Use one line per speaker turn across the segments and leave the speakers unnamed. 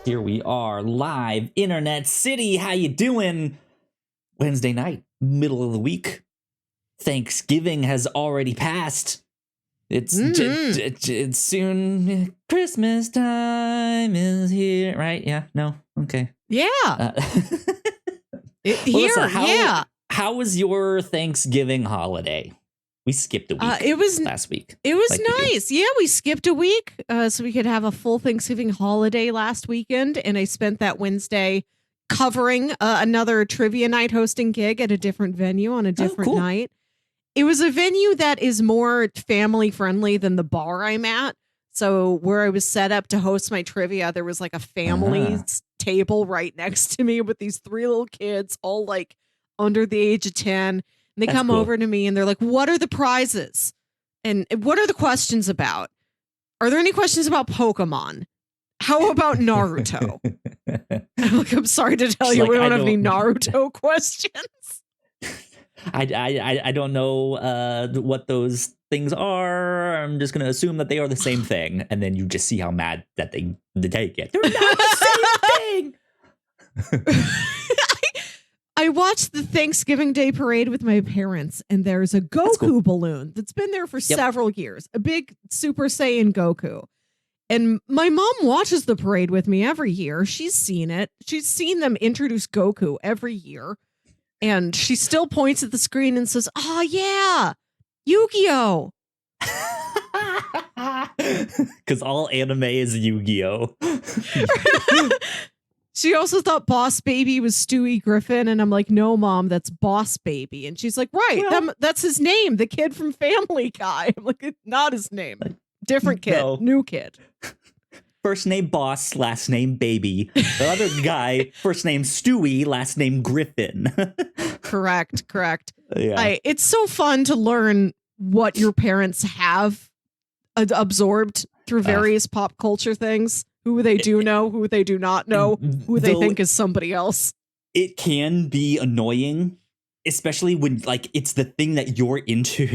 Here we are, live, Internet City. How you doing? Wednesday night, middle of the week. Thanksgiving has already passed. It's soon. Christmas time is here, right? Yeah. No. Okay.
Yeah.
How was your Thanksgiving holiday? We skipped a week. Last week.
It was nice. Yeah, we skipped a week so we could have a full Thanksgiving holiday last weekend, and I spent that Wednesday covering another trivia night hosting gig at a different venue on a different night. It was a venue that is more family friendly than the bar I'm at. So where I was set up to host my trivia, there was like a family's table right next to me with these 3 little kids, all like under the age of 10. And they come over to me and they're like, what are the prizes? And what are the questions about? Are there any questions about Pokemon? How about Naruto? I'm sorry to tell you, we don't have any Naruto questions.
I don't know what those things are. I'm just going to assume that they are the same thing. And then you just see how mad that they get. They're not the same thing.
I watched the Thanksgiving Day parade with my parents, and there's a Goku balloon that's been there for several years, a big Super Saiyan Goku. And my mom watches the parade with me every year. She's seen it. She's seen them introduce Goku every year. And she still points at the screen and says, oh, yeah, Yu-Gi-Oh!
Because all anime is Yu-Gi-Oh!
She also thought Boss Baby was Stewie Griffin. And I'm like, no, Mom, that's Boss Baby. And she's like, right, that's his name, the kid from Family Guy. I'm like, it's not his name. Different kid, new kid.
First name Boss, last name Baby. The other guy, first name Stewie, last name Griffin.
Correct.
Yeah.
It's so fun to learn what your parents have absorbed through various pop culture things. Who they do know, who they do not know, who they think is somebody else.
It can be annoying, especially when it's the thing that you're into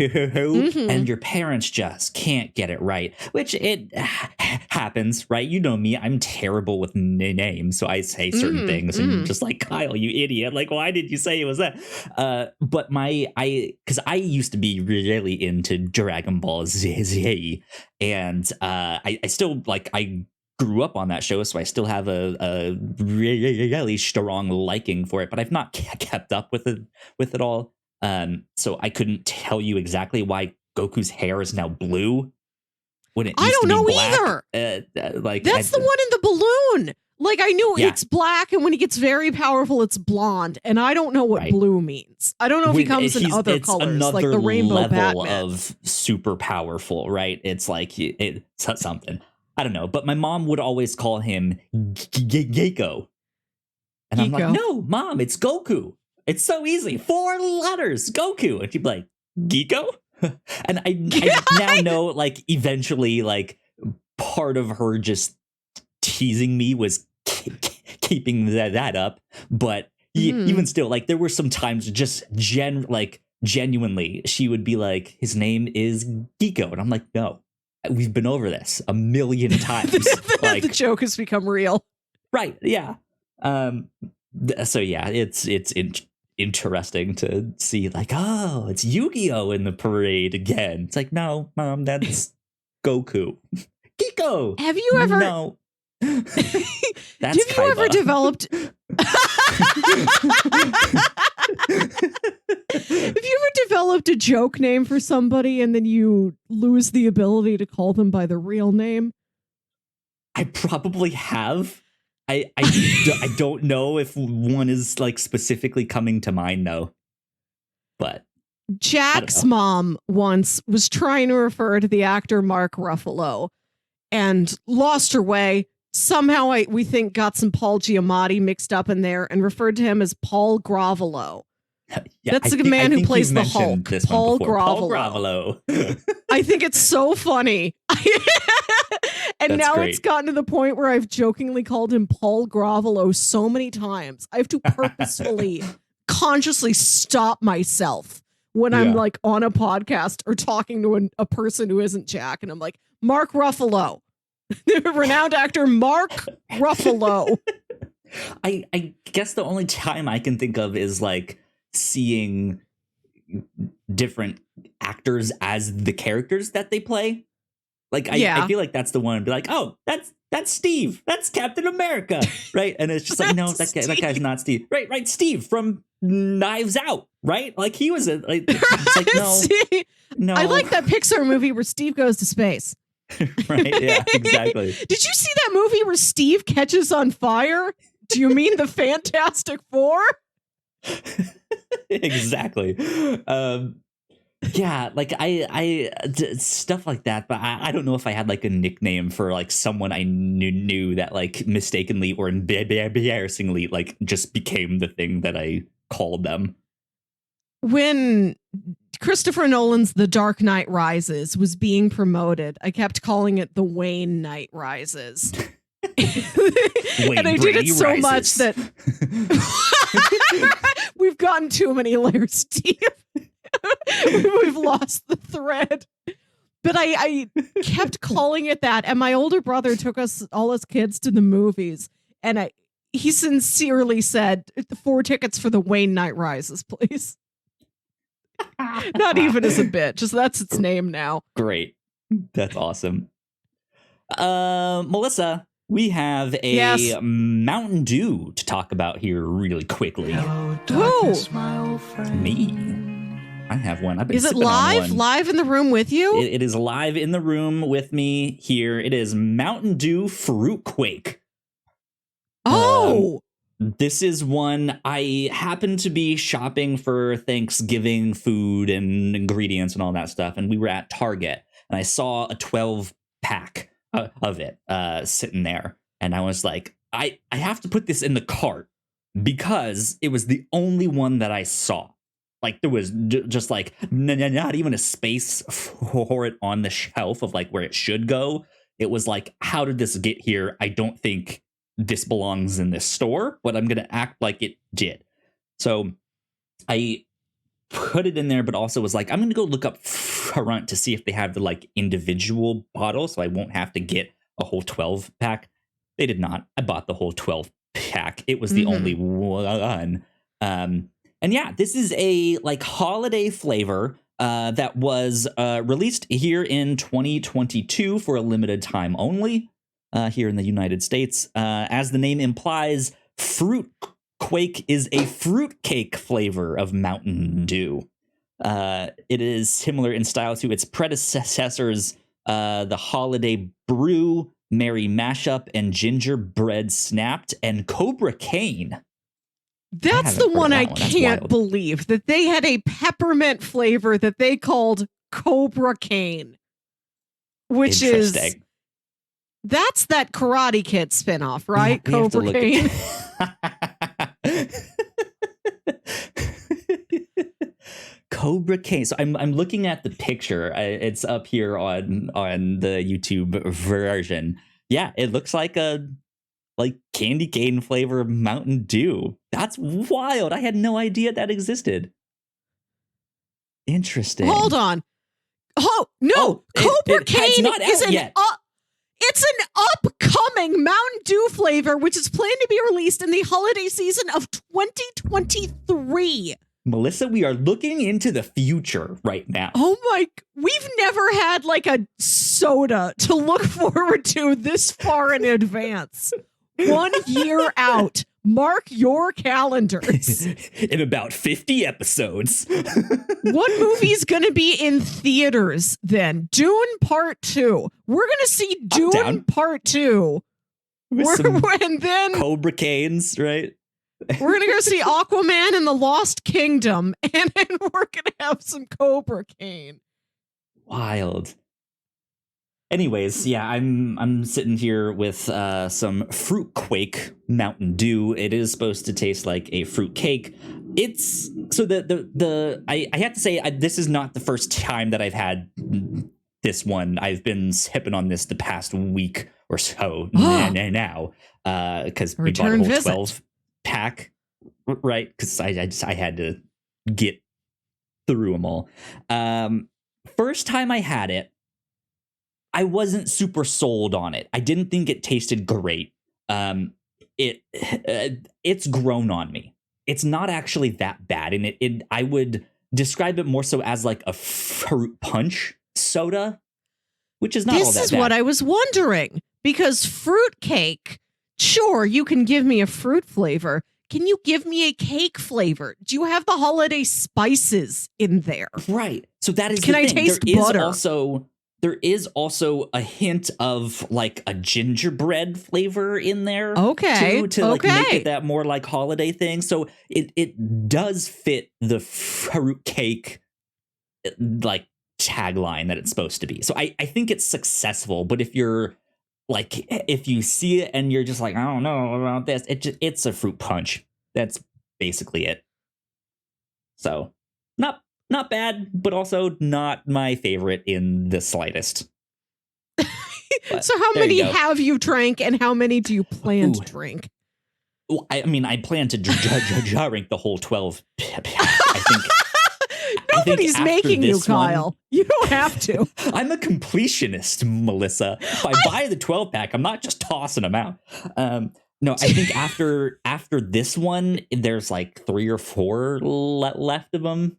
and your parents just can't get it right, which it happens, right? You know me, I'm terrible with names, so I say certain things and you're just like, Kyle, you idiot. Like, why did you say it was that? But because I used to be really into Dragon Ball Z, and I still I grew up on that show, so I still have a really strong liking for it, but I've not kept up with it all. So I couldn't tell you exactly why Goku's hair is now blue when it used to be black.
Either. That's the one in the balloon. Like, I knew it's black, and when he gets very powerful, it's blonde, and I don't know what blue means. I don't know if he comes in other colors, like the rainbow
level
Batman.
Of super powerful, right? It's like it's something. I don't know, but my mom would always call him Geiko. And I'm like, no, Mom, it's Goku. It's so easy. 4 letters, Goku. And she'd be like, Geiko? And I now know, eventually, part of her just teasing me was keeping that up. But even still, there were some times just genuinely, she would be like, his name is Geiko. And I'm like, no. We've been over this a million times.
The joke has become real.
Right. Yeah. So yeah, it's interesting to see it's Yu-Gi-Oh! In the parade again. It's like, no, Mom, that's Goku. Geeko.
Have you ever?
No. That's
have you ever developed? Have you ever developed a joke name for somebody and then you lose the ability to call them by the real name?
I probably have. I don't know if one is specifically coming to mind though. But
Jack's mom once was trying to refer to the actor Mark Ruffalo and lost her way. Somehow we think got some Paul Giamatti mixed up in there and referred to him as Paul Gravolo.
Yeah,
that's the man who plays the Hulk. Paul
Gravolo.
I think it's so funny. And now it's gotten to the point where I've jokingly called him Paul Gravolo so many times. I have to purposefully, consciously stop myself when I'm on a podcast or talking to a person who isn't Jack. And I'm like, Mark Ruffalo. Renowned actor Mark Ruffalo.
I guess the only time I can think of is like seeing different actors as the characters that they play. Like I feel like that's the one. Be like, oh, that's Steve. That's Captain America, right? And it's just like, no, that guy's not Steve. Right, Steve from Knives Out, right? Like he was it's like no.
I like that Pixar movie where Steve goes to space.
Right? Yeah, exactly.
Did you see that movie where Steve catches on fire? Do you mean the Fantastic Four?
Exactly. Yeah, like I stuff like that, but I don't know if I had like a nickname for like someone I knew that like mistakenly or embarrassingly like just became the thing that I called them.
When Christopher Nolan's The Dark Knight Rises was being promoted, I kept calling it The Wayne Knight Rises. And I did it so much that we've gotten too many layers, Steve. We've lost the thread. But I kept calling it that, and my older brother took us all as kids to the movies, and he sincerely said, 4 tickets for The Wayne Knight Rises, please. Not even as a bit, just that's its name now.
Great. That's awesome. Melissa, we have a Mountain Dew to talk about here really quickly. Me. I have one. I've been
Is it live? Live in the room with you?
It is live in the room with me here. It is Mountain Dew Fruit Quake.
Oh!
This is one I happen to be shopping for Thanksgiving food and ingredients and all that stuff. And we were at Target and I saw a 12 pack of it sitting there. And I was like, I have to put this in the cart because it was the only one that I saw. Like there was just like not even a space for it on the shelf of like where it should go. It was like, how did this get here? I don't think this belongs in this store, but I'm going to act like it did. So I put it in there, but also was like, I'm going to go look up front to see if they have the like individual bottle. So I won't have to get a whole 12 pack. They did not. I bought the whole 12 pack. It was the only one. And yeah, this is a like holiday flavor that was released here in 2022 for a limited time only here in the United States. As the name implies, Fruit Quake is a fruitcake flavor of Mountain Dew. It is similar in style to its predecessors, the Holiday Brew, Merry Mashup, and Gingerbread Snapped, and Cobra Cane.
That's the one I can't believe, that they had a peppermint flavor that they called Cobra Cane, which is that's that Karate Kid spinoff, right? Yeah, Cobra Cane.
Cobra Cane. So I'm looking at the picture. It's up here on the YouTube version. Yeah, it looks like a candy cane flavor of Mountain Dew. That's wild. I had no idea that existed. Interesting.
Hold on. Oh, no. Cobra Cane is it's an upcoming Mountain Dew flavor, which is planned to be released in the holiday season of 2023.
Melissa, we are looking into the future right now.
Oh my, we've never had like a soda to look forward to this far in advance. 1 year out. Mark your calendars.
In about 50 episodes.
What movie's going to be in theaters then? Dune Part 2. We're going to see Dune Part 2. And then
Cobra Canes, right?
We're going to go see Aquaman and the Lost Kingdom. And then we're going to have some Cobra Cane.
Wild. Anyways, yeah, I'm sitting here with some Fruit Quake Mountain Dew. It is supposed to taste like a fruit cake. It's so I have to say this is not the first time that I've had this one. I've been sipping on this the past week or so now because we bought a whole 12 pack, right? Because I had to get through them all. First time I had it, I wasn't super sold on it. I didn't think it tasted great. It's grown on me. It's not actually that bad, and I would describe it more so as like a fruit punch soda, which is not all that bad.
This is what I was wondering, because fruitcake, sure, you can give me a fruit flavor. Can you give me a cake flavor? Do you have the holiday spices in there?
Right. So that is
Can
the
I
thing.
taste butter?
There is also a hint of like a gingerbread flavor in there.
Okay.
Too, to like make it that more like holiday thing. So it does fit the fruit cake like tagline that it's supposed to be. So I think it's successful. But if you're like, if you see it and you're just like, I don't know about this, it's a fruit punch. That's basically it. So not bad, but also not my favorite in the slightest.
So how many have you drank, and how many do you plan to drink?
Well, I mean, I plan to drink the whole 12 pack. I think
nobody's making you, Kyle. You don't have to.
I'm a completionist, Melissa. If I buy the 12 pack, I'm not just tossing them out. No, I think after this one, there's like 3 or 4 left of them.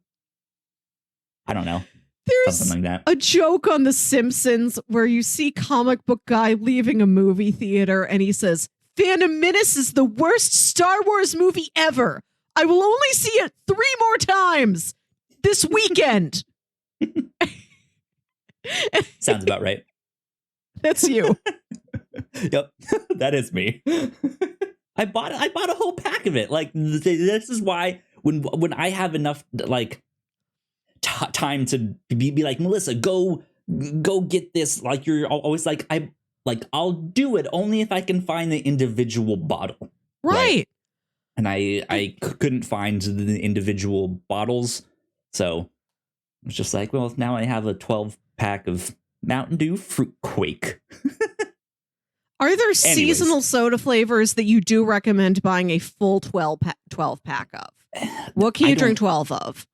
I don't know.
There's
something like that.
A joke on The Simpsons where you see comic book guy leaving a movie theater and he says, Phantom Menace is the worst Star Wars movie ever. I will only see it 3 more times this weekend.
Sounds about right.
That's you.
Yep, that is me. I bought a whole pack of it. Like, this is why when I have enough like time to be like, Melissa, go get this. Like, you're always like, I'll do it only if I can find the individual bottle.
Right.
And I couldn't find the individual bottles, so it's just like, well, now I have a 12 pack of Mountain Dew Fruit Quake.
Are there seasonal soda flavors that you do recommend buying a full 12 pack of? What can you drink 12 of?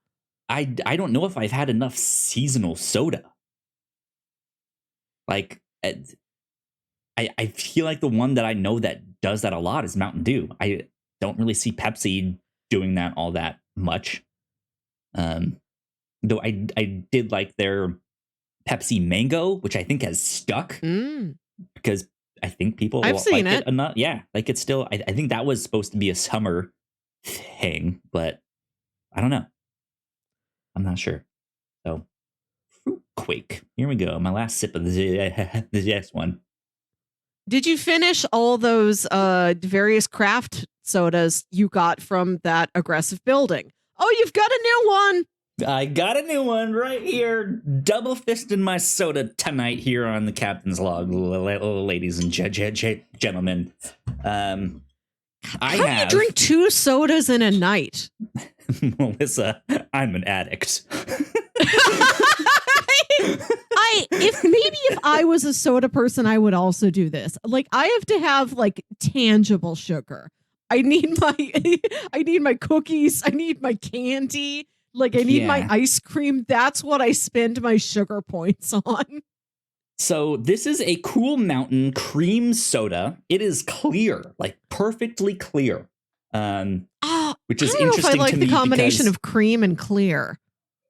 I don't know if I've had enough seasonal soda. Like, I feel like the one that I know that does that a lot is Mountain Dew. I don't really see Pepsi doing that all that much. Though I did like their Pepsi Mango, which I think has stuck because I think people
I've seen
it enough. Yeah, like it's still. I think that was supposed to be a summer thing, but I don't know. I'm not sure. So, Fruit Quake. Here we go. My last sip of this one.
Did you finish all those various craft sodas you got from that aggressive building? Oh, you've got a new one.
I got a new one right here. Double fisting my soda tonight here on the Captain's Log, ladies and gentlemen. How
do you drink 2 sodas in a night?
Melissa, I'm an addict.
If I was a soda person, I would also do this. Like, I have to have like tangible sugar. I need my cookies. I need my candy. Like, I need my ice cream. That's what I spend my sugar points on.
So this is a Cool Mountain cream soda. It is clear, like perfectly clear. Which is interesting to me. I don't know if I like the combination
of cream and clear.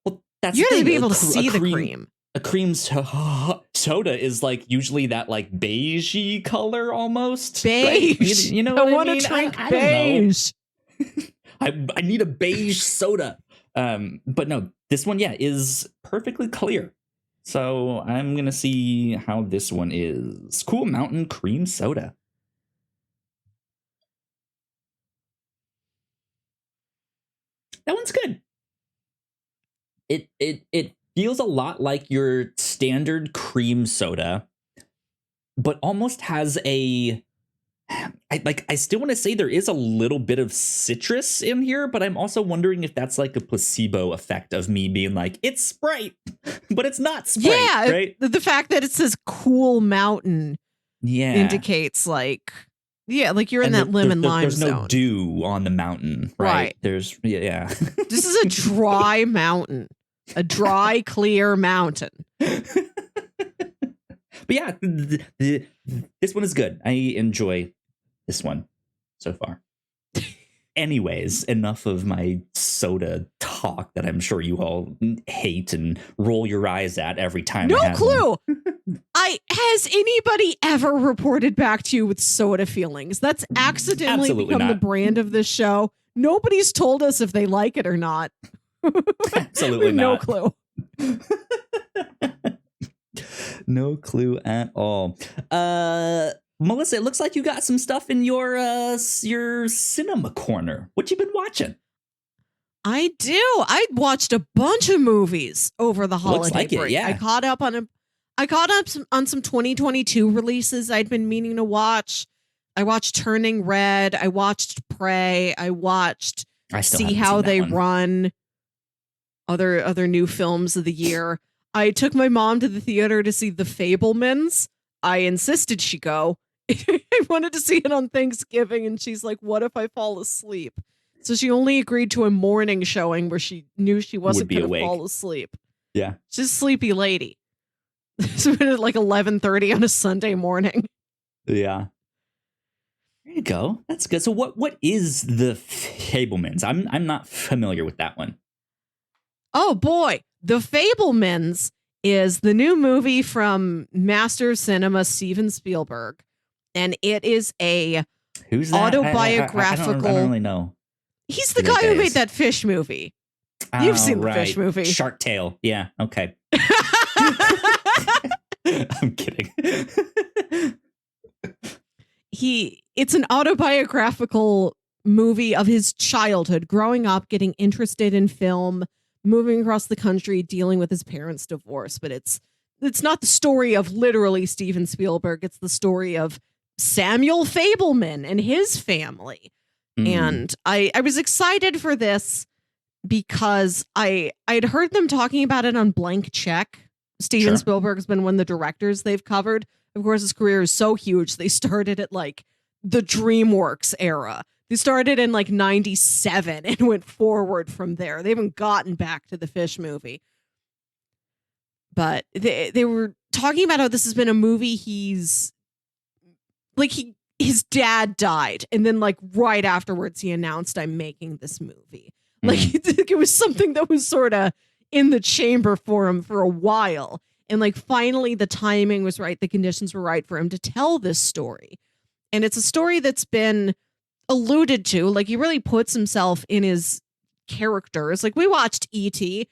Well, that's
you have to be able to see the cream.
A cream soda is like usually that like beigey color almost.
Beige.
Right? You know what I
want to drink beige.
I need a beige soda. But no, this one, is perfectly clear. So I'm going to see how this one is. Cool Mountain cream soda. That one's good. It feels a lot like your standard cream soda, but almost has I still want to say there is a little bit of citrus in here, but I'm also wondering if that's like a placebo effect of me being like, it's Sprite, but it's not Sprite.
Yeah,
right?
The fact that it says Cool Mountain indicates like you're in that lemon lime
there's
zone.
There's no dew on the mountain, right? There's
This is a dry mountain, a dry, clear mountain.
But yeah, this one is good. I enjoy this one so far. Anyways, enough of my soda talk that I'm sure you all hate and roll your eyes at every time.
No clue. Has anybody ever reported back to you with soda feelings? That's accidentally
Absolutely
become
not.
the brand of this show. Nobody's told us if they like it or not.
Absolutely
no
not.
clue.
No clue at all. Melissa, it looks like you got some stuff in your cinema corner. What you been watching?
I do. I watched a bunch of movies over the holiday
Looks like
break.
it, yeah.
I caught up on some 2022 releases I'd been meaning to watch. I watched Turning Red. I watched Prey. I watched See How They Run. Other new films of the year. I took my mom to the theater to see The Fabelmans. I insisted she go. I wanted to see it on Thanksgiving, and she's like, "What if I fall asleep?" So she only agreed to a morning showing where she knew she wasn't going to fall asleep.
Yeah,
she's a sleepy lady. So at like 11:30 on a Sunday morning.
Yeah. There you go. That's good. So what is The Fabelmans? I'm not familiar with that one.
Oh boy, The Fabelmans is the new movie from master of cinema Steven Spielberg, and it is a
Who's that?
autobiographical.
I don't really know.
He's the guy who made that fish movie. You've seen the fish movie,
Shark Tale. Yeah. Okay. I'm kidding.
It's an autobiographical movie of his childhood, growing up, getting interested in film, moving across the country, dealing with his parents' divorce. But it's not the story of literally Steven Spielberg. It's the story of Samuel Fabelman and his family. And I was excited for this because I'd heard them talking about it on Blank Check. Steven Spielberg has been one of the directors they've covered. Of course, his career is so huge. They started at like the DreamWorks era. They started in like 97 and went forward from there. They haven't gotten back to the fish movie. But they were talking about how this has been a movie his dad died. And then like right afterwards, he announced, "I'm making this movie." Like it was something that was sort of in the chamber for him for a while. And like finally the timing was right. The conditions were right for him to tell this story. And it's a story that's been alluded to. Like he really puts himself in his characters. Like we watched E.T.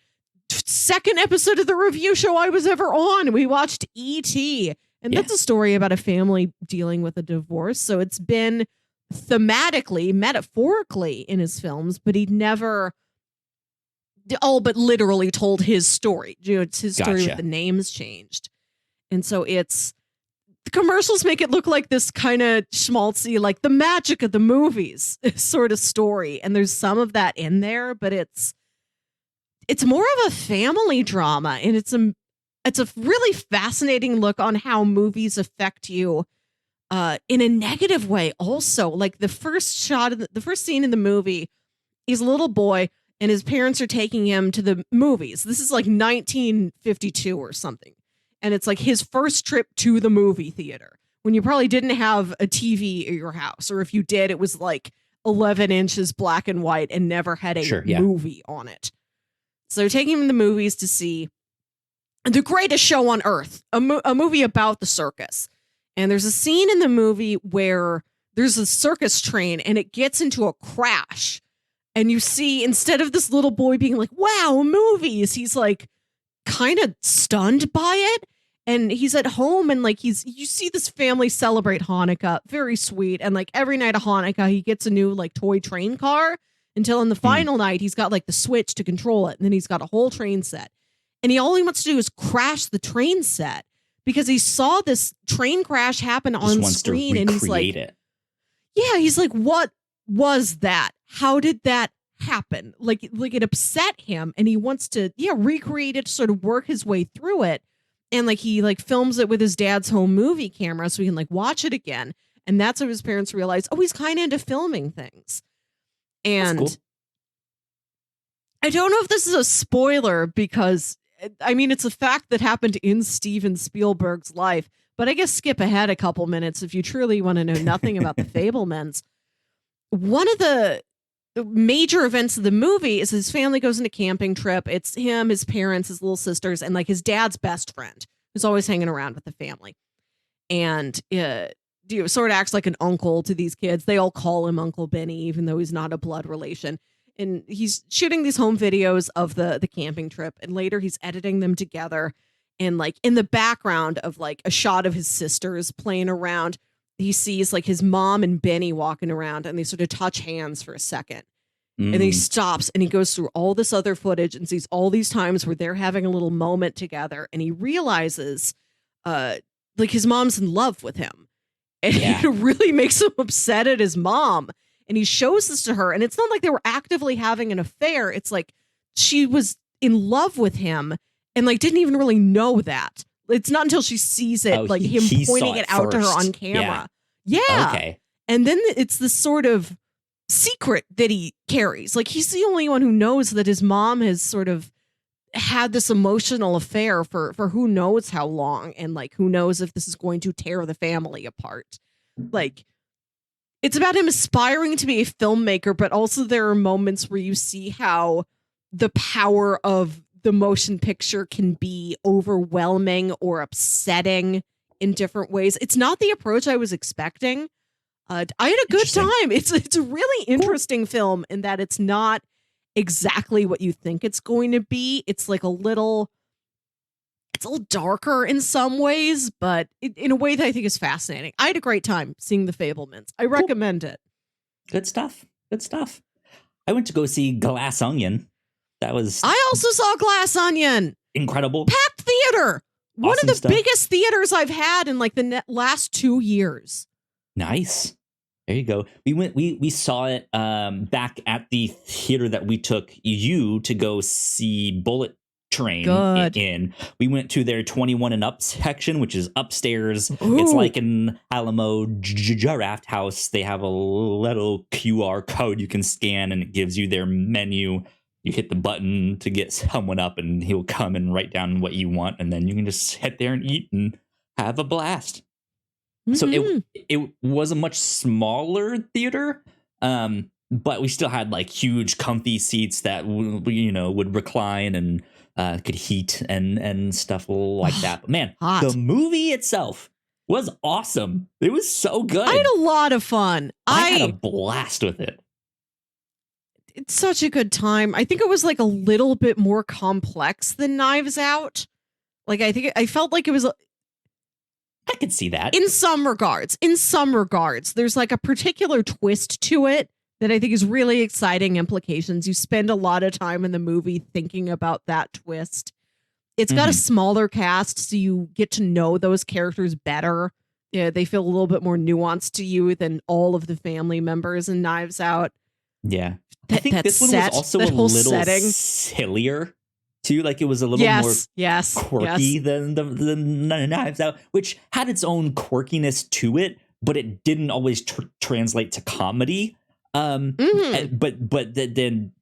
Second episode of the review show I was ever on. We watched E.T. And that's a story about a family dealing with a divorce. So it's been thematically, metaphorically in his films, but he never all but literally told his story. You know, it's his story with the names changed. And so the commercials make it look like this kind of schmaltzy, like the magic of the movies sort of story. And there's some of that in there, but it's more of a family drama. And it's a really fascinating look on how movies affect you in a negative way. Also, like the first scene in the movie is a little boy and his parents are taking him to the movies. This is like 1952 or something. And it's like his first trip to the movie theater when you probably didn't have a TV at your house. Or if you did, it was like 11 inches black and white and never had a movie on it. So they're taking him to the movies to see the greatest show on earth, a movie about the circus. And there's a scene in the movie where there's a circus train and it gets into a crash. And you see, instead of this little boy being like, "Wow, movies," he's like kind of stunned by it. And he's at home and like you see this family celebrate Hanukkah. Very sweet. And like every night of Hanukkah, he gets a new like toy train car until in the final night, he's got like the switch to control it. And then he's got a whole train set. And all he wants to do is crash the train set because he saw this train crash happen on screen. And he's like, he's like, "What was that? How did that happen?" Like it upset him and he wants to, recreate it, to sort of work his way through it. And like he like films it with his dad's home movie camera so he can like watch it again. And that's when his parents realize, oh, he's kind of into filming things. And cool. I don't know if this is a spoiler because I mean, it's a fact that happened in Steven Spielberg's life, But I guess skip ahead a couple minutes if you truly want to know nothing about the Fabelmans. One of the major events of the movie is his family goes on a camping trip. It's him, his parents, his little sisters, and like his dad's best friend who's always hanging around with the family. And sort of acts like an uncle to these kids. They all call him Uncle Benny, even though he's not a blood relation. And he's shooting these home videos of the camping trip. And later he's editing them together. And like in the background of like a shot of his sisters playing around, he sees like his mom and Benny walking around, and they sort of touch hands for a second. And then he stops and he goes through all this other footage and sees all these times where they're having a little moment together. And he realizes like his mom's in love with him. And it really makes him upset at his mom. And he shows this to her. And it's not like they were actively having an affair. It's like she was in love with him and like didn't even really know that. It's not until she sees it, like him pointing it out to her on camera. Yeah. Okay. And then it's this sort of secret that he carries. Like he's the only one who knows that his mom has sort of had this emotional affair for who knows how long, and like who knows if this is going to tear the family apart. Like it's about him aspiring to be a filmmaker, but also there are moments where you see how the power of the motion picture can be overwhelming or upsetting in different ways. It's not the approach I was expecting. I had a good time. It's a really interesting film in that it's not exactly what you think it's going to be. It's like it's a little darker in some ways, but in a way that I think is fascinating. I had a great time seeing the Fabelmans. I recommend it.
Good stuff. I went to go see Glass Onion.
I also saw Glass Onion.
Incredible.
Packed theater. One
Awesome
of the
stuff.
biggest theaters I've had in like the last 2 years.
Nice. There you go. We saw it back at the theater that we took you to go see Bullet Train in. We went to their 21 and up section, which is upstairs. Ooh. It's like an Alamo Draft House. They have a little QR code you can scan, and it gives you their menu. You hit the button to get someone up, and he'll come and write down what you want, and then you can just sit there and eat and have a blast. Mm-hmm. So it was a much smaller theater, but we still had like huge comfy seats that would recline and could heat and stuff like that. But man, the movie itself was awesome. It was so good.
I had a lot of fun.
I had a blast with it.
It's such a good time. I think it was like a little bit more complex than Knives Out. Like I felt like it was.
I could see that.
In some regards, there's like a particular twist to it that I think is really exciting implications. You spend a lot of time in the movie thinking about that twist. It's got a smaller cast, so you get to know those characters better. Yeah, they feel a little bit more nuanced to you than all of the family members in Knives Out.
Yeah. I think this one was also a little sillier too. Like it was a little more quirky than the Knives Out, which had its own quirkiness to it, but it didn't always translate to comedy. But then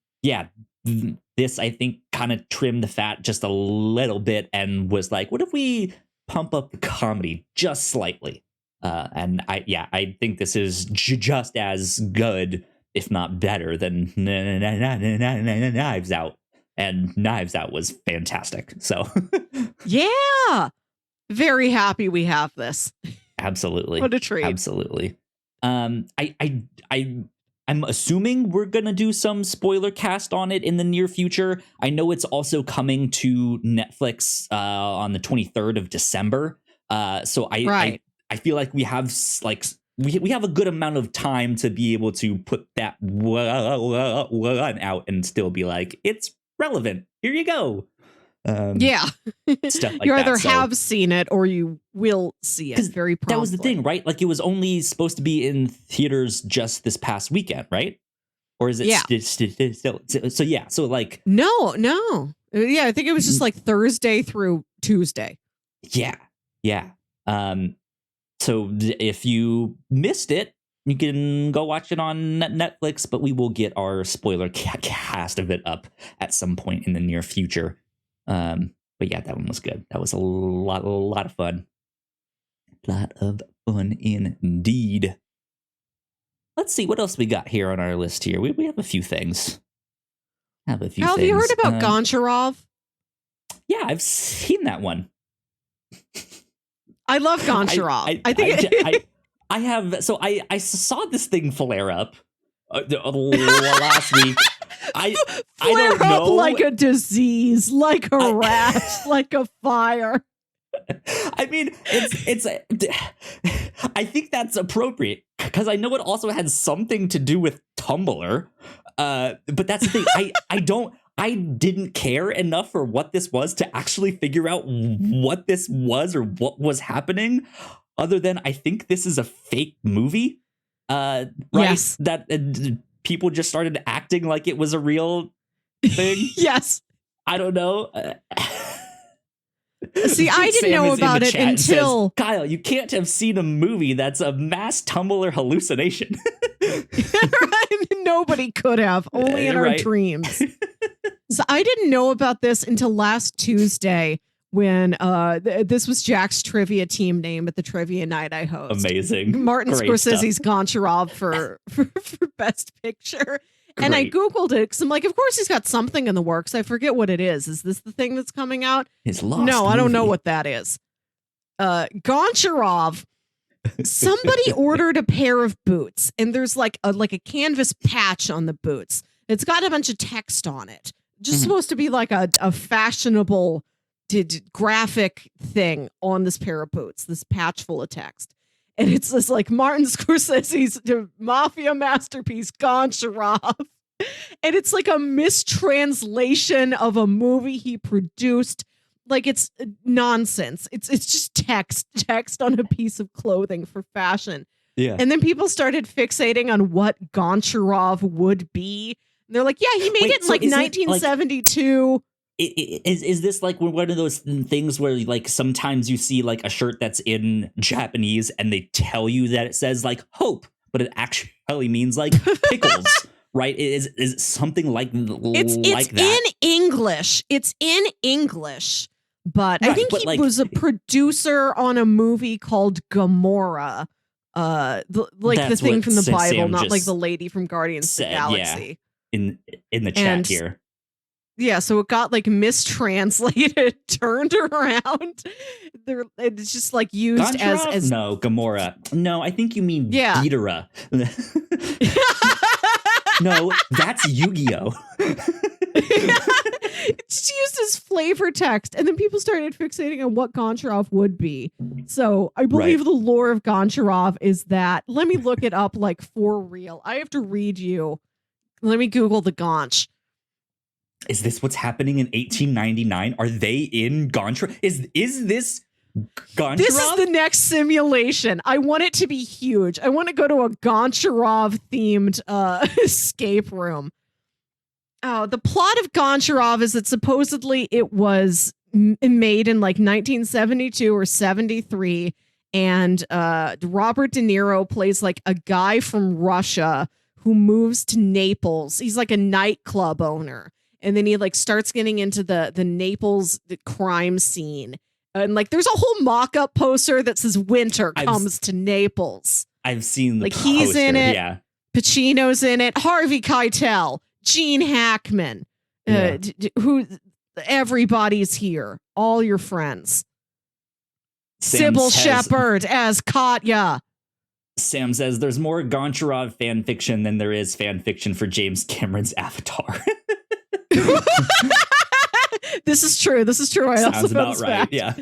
this I think kind of trimmed the fat just a little bit and was like, what if we pump up the comedy just slightly? And I think this is just as good, if not better, than Knives Out. And Knives Out was fantastic. So
yeah, very happy we have this.
Absolutely.
What a treat.
Absolutely. I'm assuming we're gonna do some spoiler cast on it in the near future. I know it's also coming to Netflix on the 23rd of December. So I feel like we have we have a good amount of time to be able to put that one out and still be like, it's relevant. Here you go. Stuff like
you either have seen it or you will see it very promptly.
That was the thing, right? Like it was only supposed to be in theaters just this past weekend, right? Or is it still? So yeah, so like
no. Yeah, I think it was just like Thursday through Tuesday.
Yeah. So if you missed it, you can go watch it on Netflix, but we will get our spoiler cast of it up at some point in the near future. But yeah, that one was good. That was a lot of fun. lot of fun indeed. Let's see what else we got here on our list here. We have a few things. Have
you heard about Goncherov?
Yeah, I've seen that one.
I love Goncherov.
I have. So I saw this thing flare up last week. I don't know.
Like a disease, like a rash, like a fire.
I mean, it's. I think that's appropriate because I know it also had something to do with Tumblr. But that's the thing. I didn't care enough for what this was to actually figure out what this was or what was happening, other than I think this is a fake movie. Right?
Yes.
That people just started acting like it was a real thing.
Yes.
I don't know.
See, I didn't know about it until...
Says, Kyle, you can't have seen a movie that's a mass Tumblr hallucination.
Nobody could have, only in our dreams. So I didn't know about this until last Tuesday when this was Jack's trivia team name at the trivia night I host.
Amazing.
Martin
Great
Scorsese's
stuff.
Goncherov for Best Picture. Great. And I Googled it because I'm like, of course he's got something in the works. I forget what it is. Is this the thing that's coming out?
His lost
No,
movie.
I don't know what that is. Goncherov. Somebody ordered a pair of boots, and there's like a canvas patch on the boots. It's got a bunch of text on it. Just supposed to be like a fashionable graphic thing on this pair of boots, this patch full of text. And it's this like Martin Scorsese's mafia masterpiece, Goncherov. And it's like a mistranslation of a movie he produced. Like it's nonsense. It's just text on a piece of clothing for fashion.
Yeah.
And then people started fixating on what Goncherov would be. And they're like, yeah, he made it in like 1972.
Is this like one of those things where like sometimes you see like a shirt that's in Japanese and they tell you that it says like hope, but it actually means like pickles, right? Is it something like that?
In English. It's in English, but right, I think he was a producer on a movie called Gamora, the thing from the Bible,
Sam
not like the lady from Guardians of the Galaxy.
Yeah, in the chat here.
Yeah, so it got like mistranslated, turned around. It's just like used
Goncherov?
as
no, Gamora. No, I think you mean Ghidorah. No, that's Yu-Gi-Oh.
It's used as flavor text, and then people started fixating on what Goncherov would be. So I believe the lore of Goncherov is that. Let me look it up like for real. I have to read you. Let me Google the Gonch.
Is this what's happening in 1899? Are they in Goncherov? Is this Goncherov?
This is the next simulation. I want it to be huge. I want to go to a Goncherov themed escape room. Oh, the plot of Goncherov is that supposedly it was made in like 1972 or 73, and Robert De Niro plays like a guy from Russia who moves to Naples. He's like a nightclub owner. And then he like starts getting into the Naples crime scene. And like there's a whole mock-up poster that says Winter comes to Naples.
I've seen the poster,
he's in it.
Yeah.
Pacino's in it. Harvey Keitel, Gene Hackman. Who everybody's here. All your friends. Sybil Shepherd as Katya.
Sam says there's more Goncherov fan fiction than there is fan fiction for James Cameron's Avatar.
This is true. I
Sounds
also
about right.
fact.
Yeah.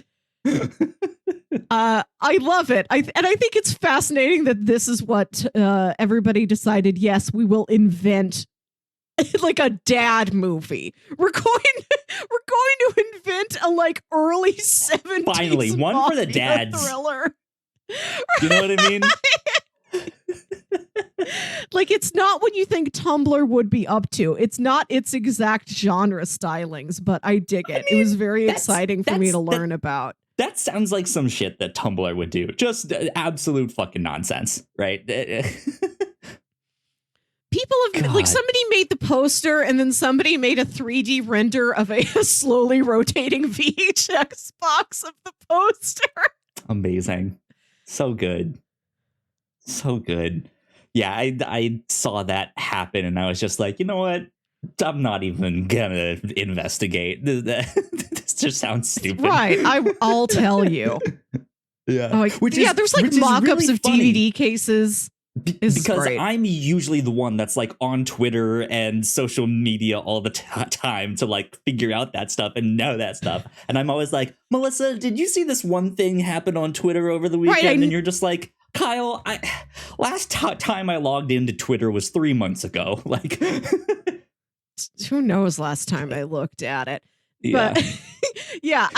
I love it. I think it's fascinating that this is what everybody decided. Yes, we will invent like a dad movie. We're going to invent a like early 70s
finally one for the dads
thriller.
You know what I mean?
Like it's not what you think Tumblr would be up to. It's not its exact genre stylings, but I dig it. It was very exciting for me to learn about.
That sounds like some shit that Tumblr would do. Just absolute fucking nonsense, right?
People have like somebody made the poster and then somebody made a 3D render of a slowly rotating VHS box of the poster.
Amazing. So good. So good. Yeah, I saw that happen and I was just like, you know what? I'm not even gonna investigate. This just sounds stupid.
Right. I'll tell you.
Yeah.
Like, there's like mock-ups of DVD cases.
Because
great.
I'm usually the one that's like on Twitter and social media all the time to like figure out that stuff and know that stuff. And I'm always like, Melissa, did you see this one thing happen on Twitter over the weekend? Right, and you're just like, Kyle, last time I logged into Twitter was 3 months ago. Like,
who knows last time I looked at it?
Yeah.
But yeah,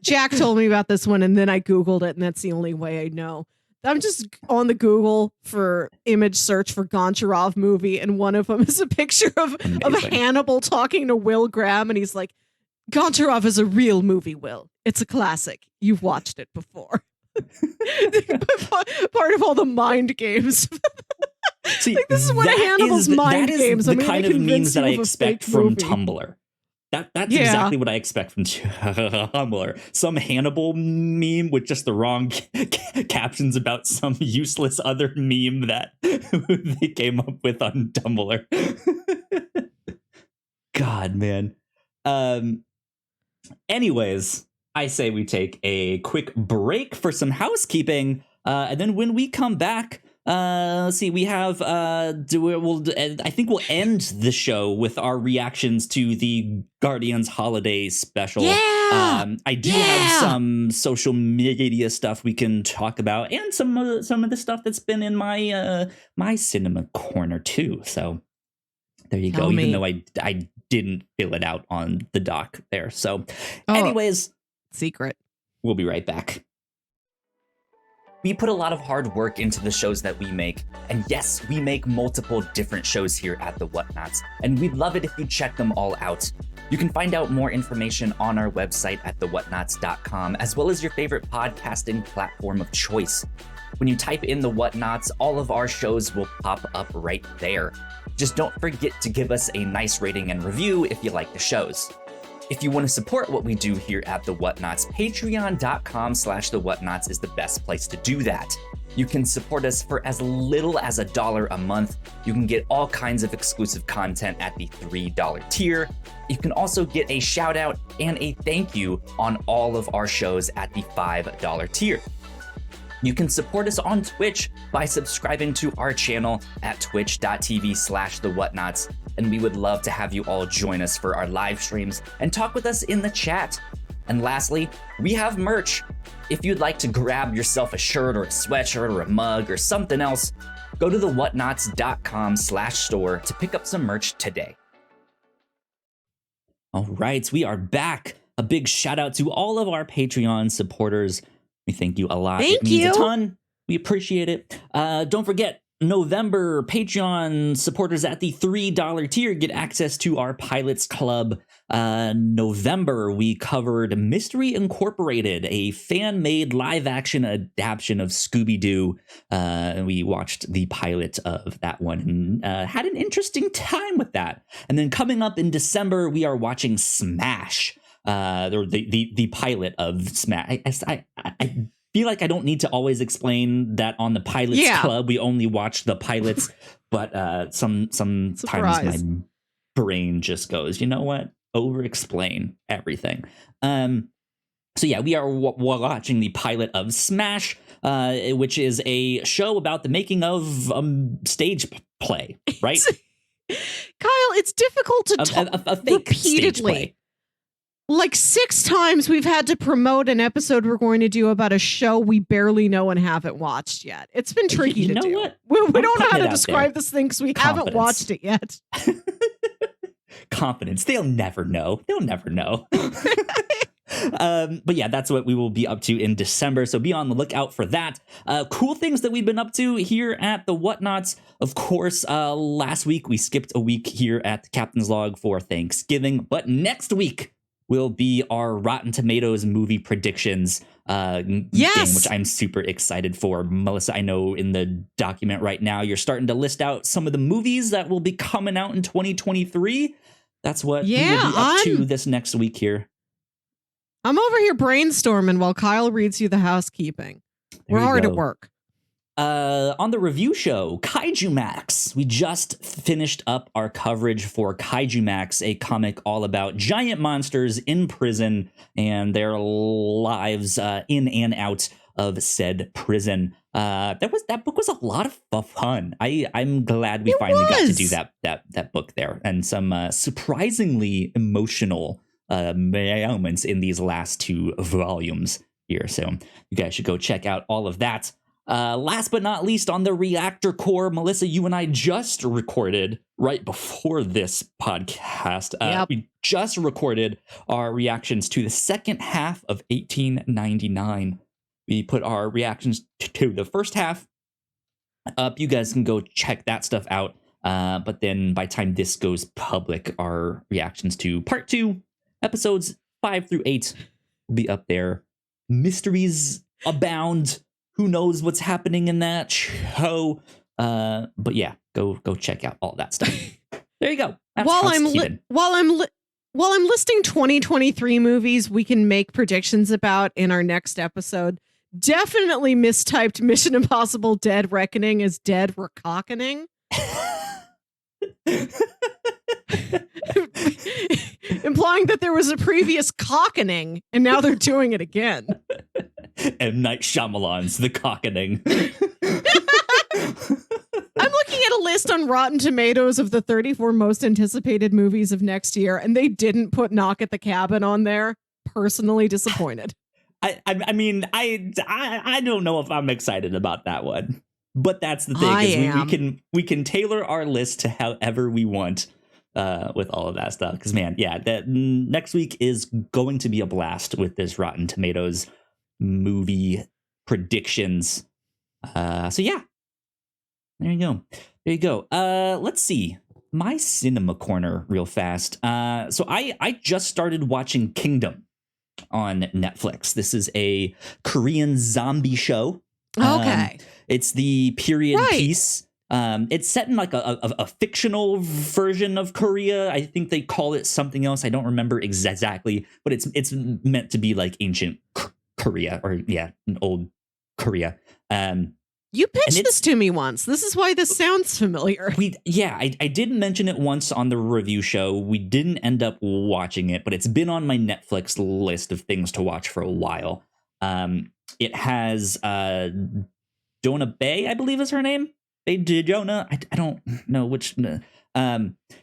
Jack told me about this one and then I Googled it and that's the only way I know. I'm just on the Google for image search for Goncherov movie, and one of them is a picture of Hannibal talking to Will Graham, and he's like, Goncherov is a real movie, Will. It's a classic. You've watched it before. Part of all the mind games.
See,
like, this is one of Hannibal's mind games.
The kind of memes that I expect from Tumblr. That's exactly what I expect from Tumblr. Some Hannibal meme with just the wrong captions about some useless other meme that they came up with on Tumblr. God, man. Anyways, I say we take a quick break for some housekeeping. And then when we come back, let's see, we have I think we'll end the show with our reactions to the Guardians holiday special. I do have some social media stuff we can talk about, and some of the stuff that's been in my my cinema corner too. So there you go. Even though I didn't fill it out on the doc there. So anyways,
secret.
We'll be right back. We put a lot of hard work into the shows that we make, and yes, we make multiple different shows here at the Whatnauts, and we'd love it if you check them all out. You can find out more information on our website at thewhatnauts.com, as well as your favorite podcasting platform of choice. When you type in the Whatnauts, all of our shows will pop up right there. Just don't forget to give us a nice rating and review if you like the shows. If you want to support what we do here at The Whatnauts, patreon.com/thewhatnauts is the best place to do that. You can support us for as little as $1 a month. You can get all kinds of exclusive content at the $3 tier. You can also get a shout out and a thank you on all of our shows at the $5 tier. You can support us on Twitch by subscribing to our channel at twitch.tv/thewhatnauts, and we would love to have you all join us for our live streams and talk with us in the chat. And lastly, we have merch. If you'd like to grab yourself a shirt or a sweatshirt or a mug or something else, go to thewhatnauts.com/store to pick up some merch today. All right, we are back. A big shout out to all of our Patreon supporters. We thank you a lot. It means a ton. We appreciate it. Don't forget, November Patreon supporters at the $3 tier get access to our Pilots Club. November, we covered Mystery Incorporated, a fan-made live-action adaptation of Scooby-Doo. We watched the pilot of that one and had an interesting time with that. And then coming up in December, we are watching Smash. The pilot of Smash. I feel like I don't need to always explain that on the Pilots Club. We only watch the pilots, but sometimes my brain just goes, you know what? Over-explain everything. So yeah, we are watching the pilot of Smash, which is a show about the making of stage play, right?
Kyle, it's difficult to talk
a fake
repeatedly. Like 6 times we've had to promote an episode we're going to do about a show we barely know and haven't watched yet. It's been tricky to do.
What?
We don't know how to describe this thing because we haven't watched it yet.
Confidence. They'll never know. But yeah, that's what we will be up to in December. So be on the lookout for that. Cool things that we've been up to here at the Whatnauts. Of course, last week we skipped a week here at the Captain's Log for Thanksgiving. But next week will be our Rotten Tomatoes movie predictions game, which I'm super excited for. Melissa, I know in the document right now, you're starting to list out some of the movies that will be coming out in 2023. That's what we will be up to this next week here.
I'm over here brainstorming while Kyle reads you the housekeeping. We're
you
hard at
go.
work.
On the review show, Kaiju Max, we just finished up our coverage for Kaiju Max, a comic all about giant monsters in prison and their lives in and out of said prison. That book was a lot of fun. I'm glad we finally got to do that book there, and some surprisingly emotional moments in these last 2 volumes here. So you guys should go check out all of that. Last but not least, on the Reactor Core, Melissa, you and I just recorded right before this podcast. We just recorded our reactions to the second half of 1899. We put our reactions to the first half up. You guys can go check that stuff out. But then by the time this goes public, our reactions to part 2, episodes 5 through 8 will be up there. Mysteries abound. Who knows what's happening in that show? But yeah, go check out all that stuff. There you go. That's
while I'm listing 2023 movies we can make predictions about in our next episode, definitely mistyped Mission Impossible Dead Reckoning as Dead Recockening. Implying that there was a previous cockening and now they're doing it again.
M. Night Shyamalan's The Cockening.
I'm looking at a list on Rotten Tomatoes of the 34 most anticipated movies of next year, and they didn't put Knock at the Cabin on there. Personally disappointed.
I mean, I don't know if I'm excited about that one, but that's the thing. We can tailor our list to however we want with all of that stuff. Because man, yeah, that next week is going to be a blast with this Rotten Tomatoes movie predictions. So yeah, there you go. Let's see my cinema corner real fast. So I just started watching Kingdom on Netflix. This is a Korean zombie show.
Okay.
It's the period piece. It's set in like a fictional version of Korea. I think they call it something else. I don't remember exactly, but it's meant to be like ancient Korea, or an old Korea.
You pitched this to me once. This is why this sounds familiar.
I did mention it once on the review show. We didn't end up watching it, but it's been on my Netflix list of things to watch for a while. It has Jonah Bae, I believe is her name. Jonah. I don't know which.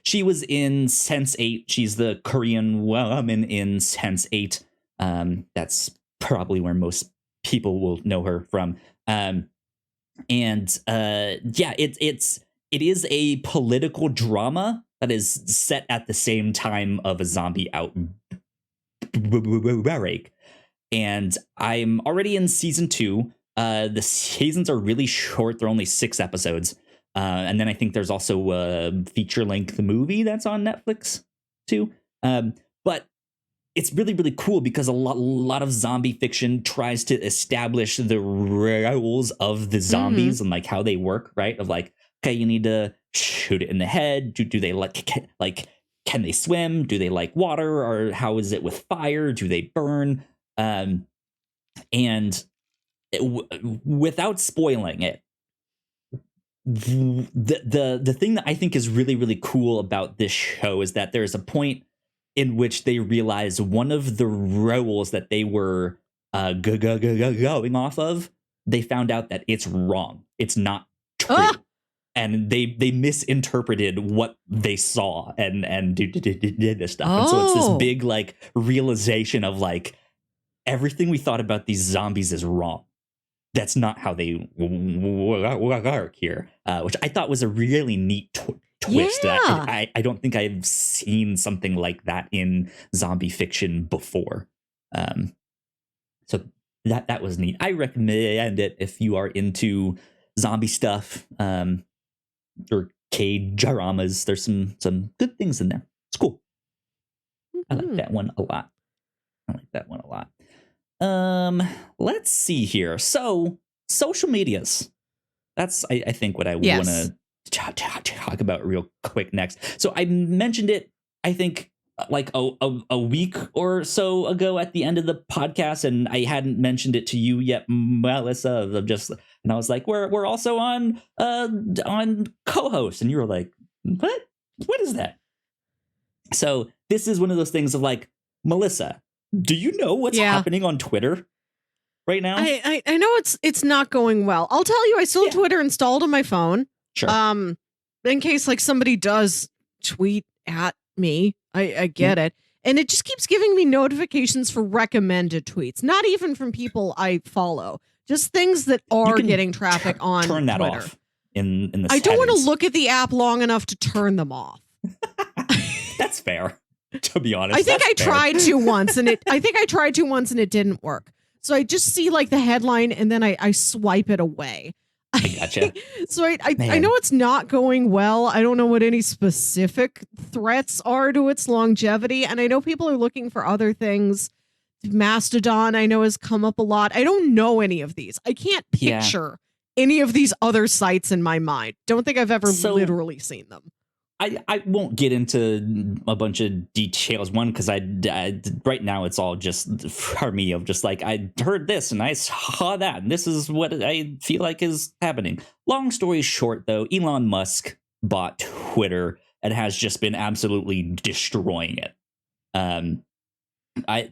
She was in Sense8. She's the Korean woman in Sense8. That's probably where most people will know her from. It is a political drama that is set at the same time of a zombie outbreak. And I'm already in season 2. The seasons are really short. They're only 6 episodes. And then I think there's also a feature-length movie that's on Netflix too. But it's really, really cool because a lot of zombie fiction tries to establish the rules of the zombies and like how they work, right? Of like, okay, you need to shoot it in the head. Do they can they swim? Do they like water? Or how is it with fire? Do they burn? Without spoiling it, the thing that I think is really, really cool about this show is that there's a point in which they realize one of the rules that they were going off of, they found out that it's wrong. It's not true. And they misinterpreted what they saw and did this stuff. And so it's this big like realization of like, everything we thought about these zombies is wrong. That's not how they work here, which I thought was a really neat twist.
Yeah.
I don't think I've seen something like that in zombie fiction before. So that was neat. I recommend it if you are into zombie stuff or K-dramas. There's some good things in there. It's cool. I like that one a lot. Let's see here. So social medias. That's I think what I want to talk about real quick next. So I mentioned it, I think like a week or so ago at the end of the podcast, and I hadn't mentioned it to you yet, Melissa. And I was like, we're also on co-host, and you were like, what is that? So this is one of those things of like, Melissa, do you know what's happening on Twitter right now?
I know it's not going well. I'll tell you, I still have Twitter installed on my phone.
Sure.
In case like somebody does tweet at me, I get it. And it just keeps giving me notifications for recommended tweets, not even from people I follow, just things that are getting traffic on
turn that
Twitter.
Off in the
I don't want
settings.
to look at the app long enough to turn them off.
That's fair. To be honest,
I think I tried to once and it didn't work. So I just see like the headline and then I swipe it away.
I gotcha.
So I know it's not going well. I don't know what any specific threats are to its longevity. And I know people are looking for other things. Mastodon, I know, has come up a lot. I don't know any of these. I can't picture any of these other sites in my mind. Don't think I've ever literally seen them.
I won't get into a bunch of details. One, because I right now it's all just for me of just like, I heard this and I saw that, and this is what I feel like is happening. Long story short, though, Elon Musk bought Twitter and has just been absolutely destroying it.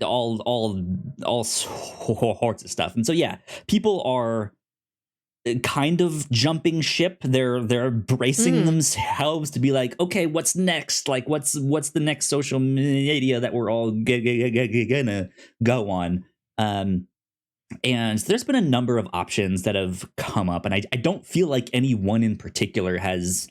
All sorts of stuff, and so people are kind of jumping ship. They're bracing themselves to be like, okay, what's next? Like, what's the next social media that we're all gonna go on? And there's been a number of options that have come up, and I don't feel like any one in particular has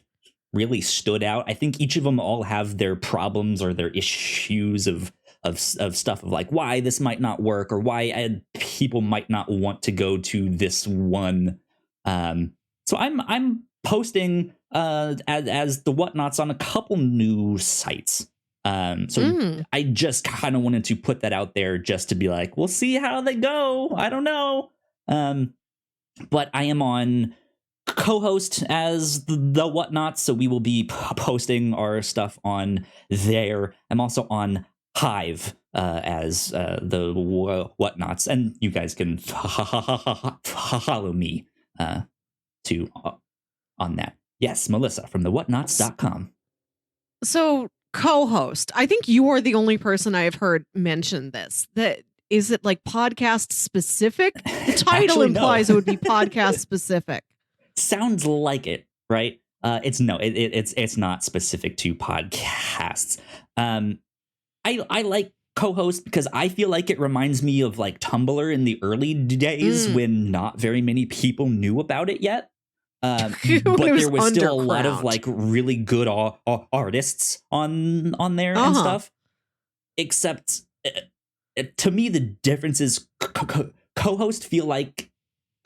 really stood out. I think each of them all have their problems or their issues of stuff of like why this might not work or why people might not want to go to this one. So I'm posting as the Whatnauts on a couple new sites. I just kind of wanted to put that out there just to be like, we'll see how they go. I don't know. But I am on co-host as the Whatnauts, so we will be posting our stuff on there. I'm also on Hive as the Whatnauts, and you guys can follow me too on that. Yes, Melissa from the whatnauts.com.
So co-host, I think you are the only person I have heard mention this. That is it like podcast specific? The title implies it would be podcast specific.
Sounds like it, right? It's not specific to podcasts. I like co-host because I feel like it reminds me of like Tumblr in the early days when not very many people knew about it yet. But there was still a lot of like really good artists on there and stuff. Except to me, the difference is co-host feels like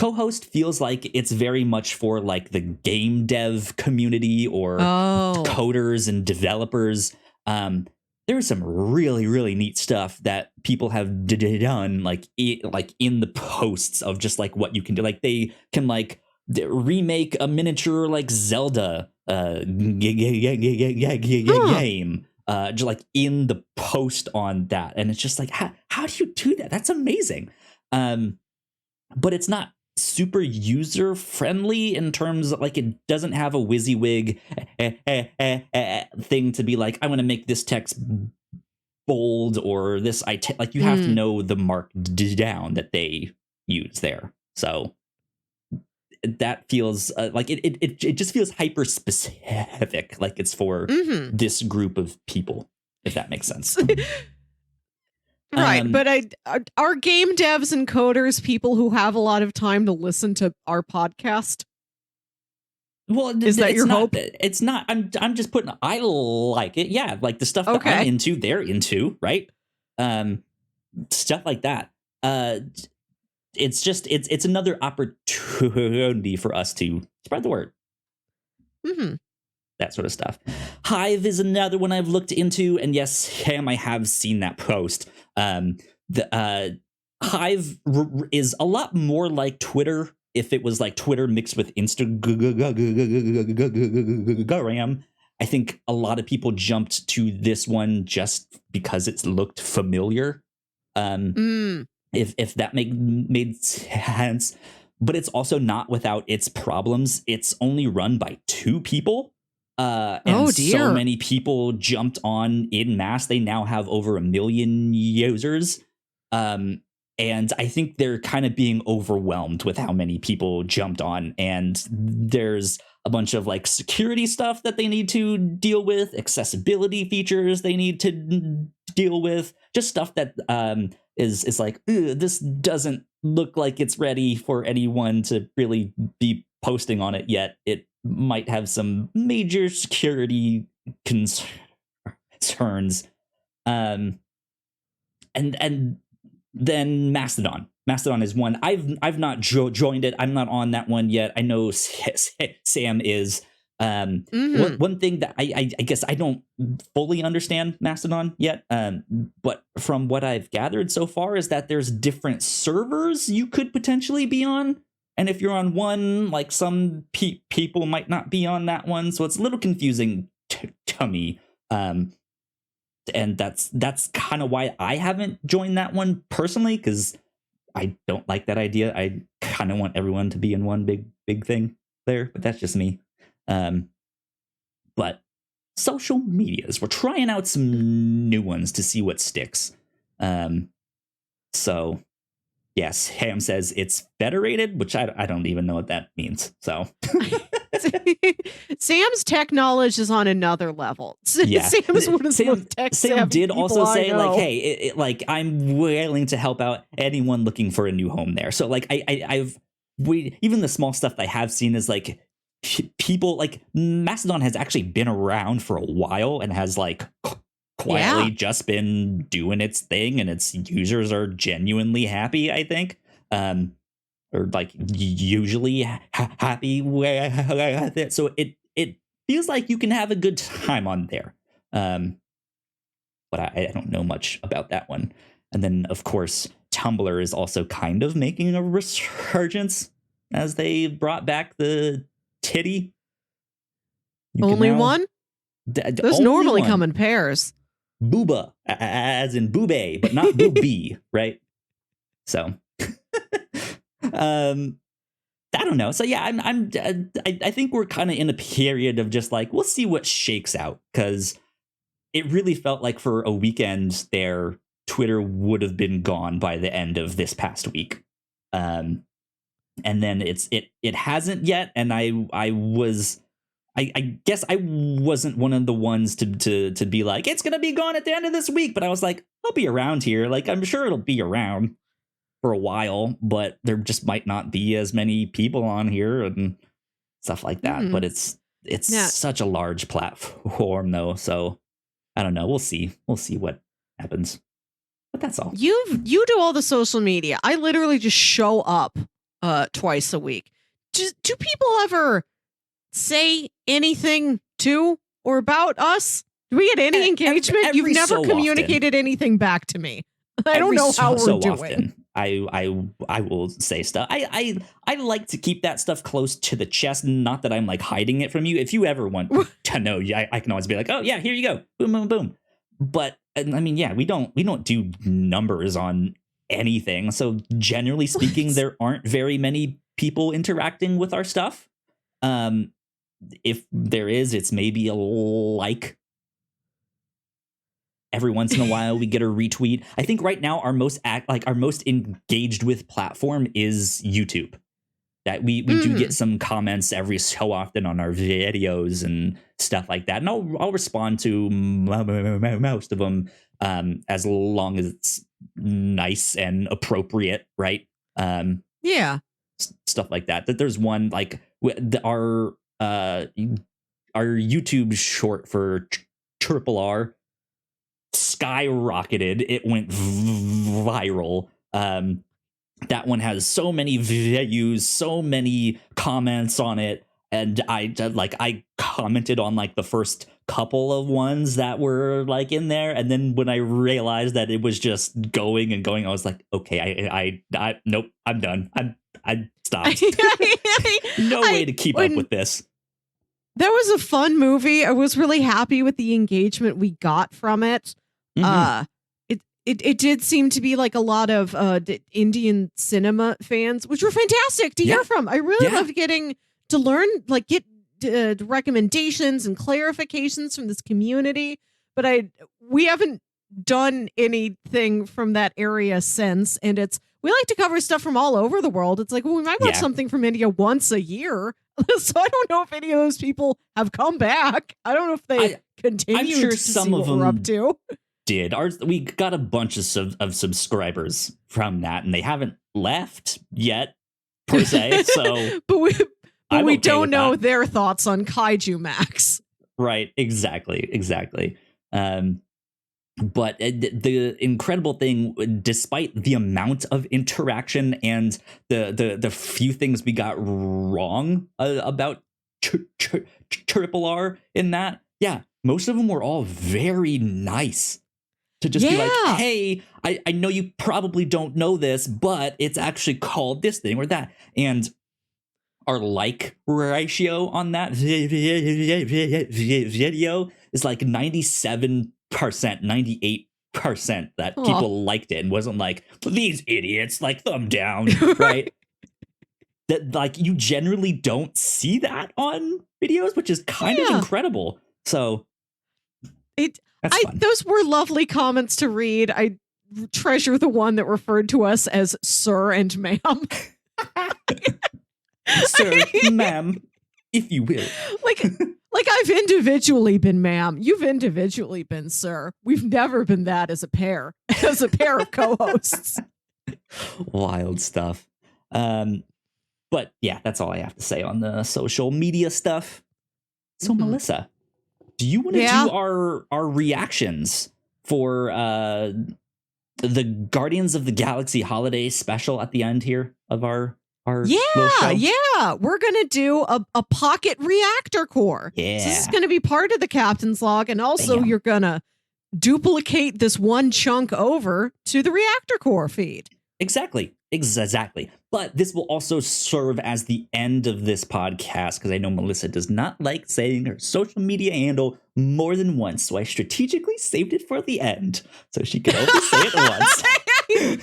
it's very much for like the game dev community or coders and developers. There's some really, really neat stuff that people have done like in the posts of just like what you can do. Like they can like remake a miniature like Zelda game just like in the post on that. And it's just like, how do you do that? That's amazing. But it's not super user friendly in terms of like it doesn't have a WYSIWYG thing to be like, I want to make this text bold or this like you have to know the markdown that they use there. So that feels like it just feels hyper specific, like it's for this group of people, if that makes sense.
Right, but are game devs and coders people who have a lot of time to listen to our podcast?
Well,
is that your hope?
It's not. I'm just putting. I like it. Yeah, like the stuff that I'm into, they're into, right? Stuff like that. It's just it's another opportunity for us to spread the word. That sort of stuff. Hive is another one I've looked into, and yes, Sam, I have seen that post. The Hive is a lot more like Twitter if it was like Twitter mixed with Instagram. I think a lot of people jumped to this one just because it's looked familiar. If that made sense. But it's also not without its problems. It's only run by 2 people. And so many people jumped on en masse. They now have over 1 million users. And I think they're kind of being overwhelmed with how many people jumped on. And there's a bunch of like security stuff that they need to deal with, accessibility features they need to deal with, just stuff that is like, this doesn't look like it's ready for anyone to really be posting on it yet. It might have some major security concerns. And then Mastodon. Mastodon is one. I've not joined it. I'm not on that one yet. I know Sam is. One thing that I guess I don't fully understand Mastodon yet, but from what I've gathered so far is that there's different servers you could potentially be on. And if you're on one, like some people might not be on that one. So it's a little confusing to me. And that's kind of why I haven't joined that one personally, because I don't like that idea. I kind of want everyone to be in one big thing there, but that's just me. But social medias, we're trying out some new ones to see what sticks. So yes, Ham says it's federated, which I don't even know what that means. So
Sam's tech knowledge is on another level.
Yeah.
Sam is one of the most tech
Sam did also say,
like,
hey, like I'm willing to help out anyone looking for a new home there. So like even the small stuff I have seen is like people like Mastodon has actually been around for a while and has like quietly just been doing its thing, and its users are genuinely happy, I think. Or like usually happy with it. So it feels like you can have a good time on there. But I don't know much about that one. And then, of course, Tumblr is also kind of making a resurgence as they brought back the titty.
Only one? Those normally come in pairs.
Booba, as in boobay, but not boobie, right? So, I don't know. So yeah, I think we're kind of in a period of just like, we'll see what shakes out, because it really felt like for a weekend there, Twitter would have been gone by the end of this past week. And then it hasn't yet. And I guess I wasn't one of the ones to be like, it's going to be gone at the end of this week. But I was like, I'll be around here. Like, I'm sure it'll be around for a while, but there just might not be as many people on here and stuff like that. But it's such a large platform, though. So I don't know. We'll see. We'll see what happens. But that's all.
You do all the social media. I literally just show up twice a week. Do people ever say anything to or about us? Do we get any engagement? You've never communicated anything back to me. I don't know how we're doing.
Often, I will say stuff. I like to keep that stuff close to the chest. Not that I'm like hiding it from you. If you ever want to know, I can always be like, oh yeah, here you go, boom, boom, boom. But I mean, yeah, we don't do numbers on anything. So generally speaking, there aren't very many people interacting with our stuff. If there is, it's maybe a like. Every once in a while, we get a retweet. I think right now our most engaged with platform is YouTube. That we do get some comments every so often on our videos and stuff like that, and I'll respond to most of them as long as it's nice and appropriate, right?
Yeah,
stuff like that. That there's one like our YouTube short for Triple R skyrocketed. It went viral. That one has so many views, so many comments on it, and I commented on like the first couple of ones that were like in there, and then when I realized that it was just going and going, I was like, okay, I nope, I'm done. I stopped. No way to keep up with this.
That was a fun movie. I was really happy with the engagement we got from it.
Mhm.
It did seem to be like a lot of Indian cinema fans, which were fantastic to hear
Yeah.
from. I really
Yeah.
loved getting to learn, like get recommendations and clarifications from this community. But we haven't done anything from that area since, and we like to cover stuff from all over the world. It's like, well, we might watch
Yeah.
something from India once a year. So I don't know if any of those people have come back. I don't know if they continue
sure
to
some
see
of
what we're up
them
to.
did. We got a bunch of subscribers from that, and they haven't left yet, per se. So
but we
I'm
we
okay
don't
with
know
that.
their thoughts on Kaiju Max.
Right, exactly. But the incredible thing, despite the amount of interaction and the few things we got wrong about Triple R in that, yeah, most of them were all very nice to just be like,
Yeah.
hey, I know you probably don't know this, but it's actually called this thing or that. And our like ratio on that video is like 97%, 98% that
Aw.
people liked it and wasn't like, these idiots, like thumb down, right? That like you generally don't see that on videos, which is kind of
Yeah.
incredible. So that's fun.
Those were lovely comments to read. I treasure the one that referred to us as sir and ma'am.
Sir, ma'am, if you will.
Like I've individually been ma'am. You've individually been sir. We've never been that as a pair of co-hosts.
Wild stuff. But yeah, that's all I have to say on the social media stuff. So Melissa, do you want to do our reactions for the Guardians of the Galaxy holiday special at the end here of our little show?
Yeah. We're gonna do a pocket reactor core.
Yeah.
So this is gonna be part of the captain's log, and also you're gonna duplicate this one chunk over to the reactor core feed.
Exactly. But this will also serve as the end of this podcast because I know Melissa does not like saying her social media handle more than once. So I strategically saved it for the end so she could only say it once.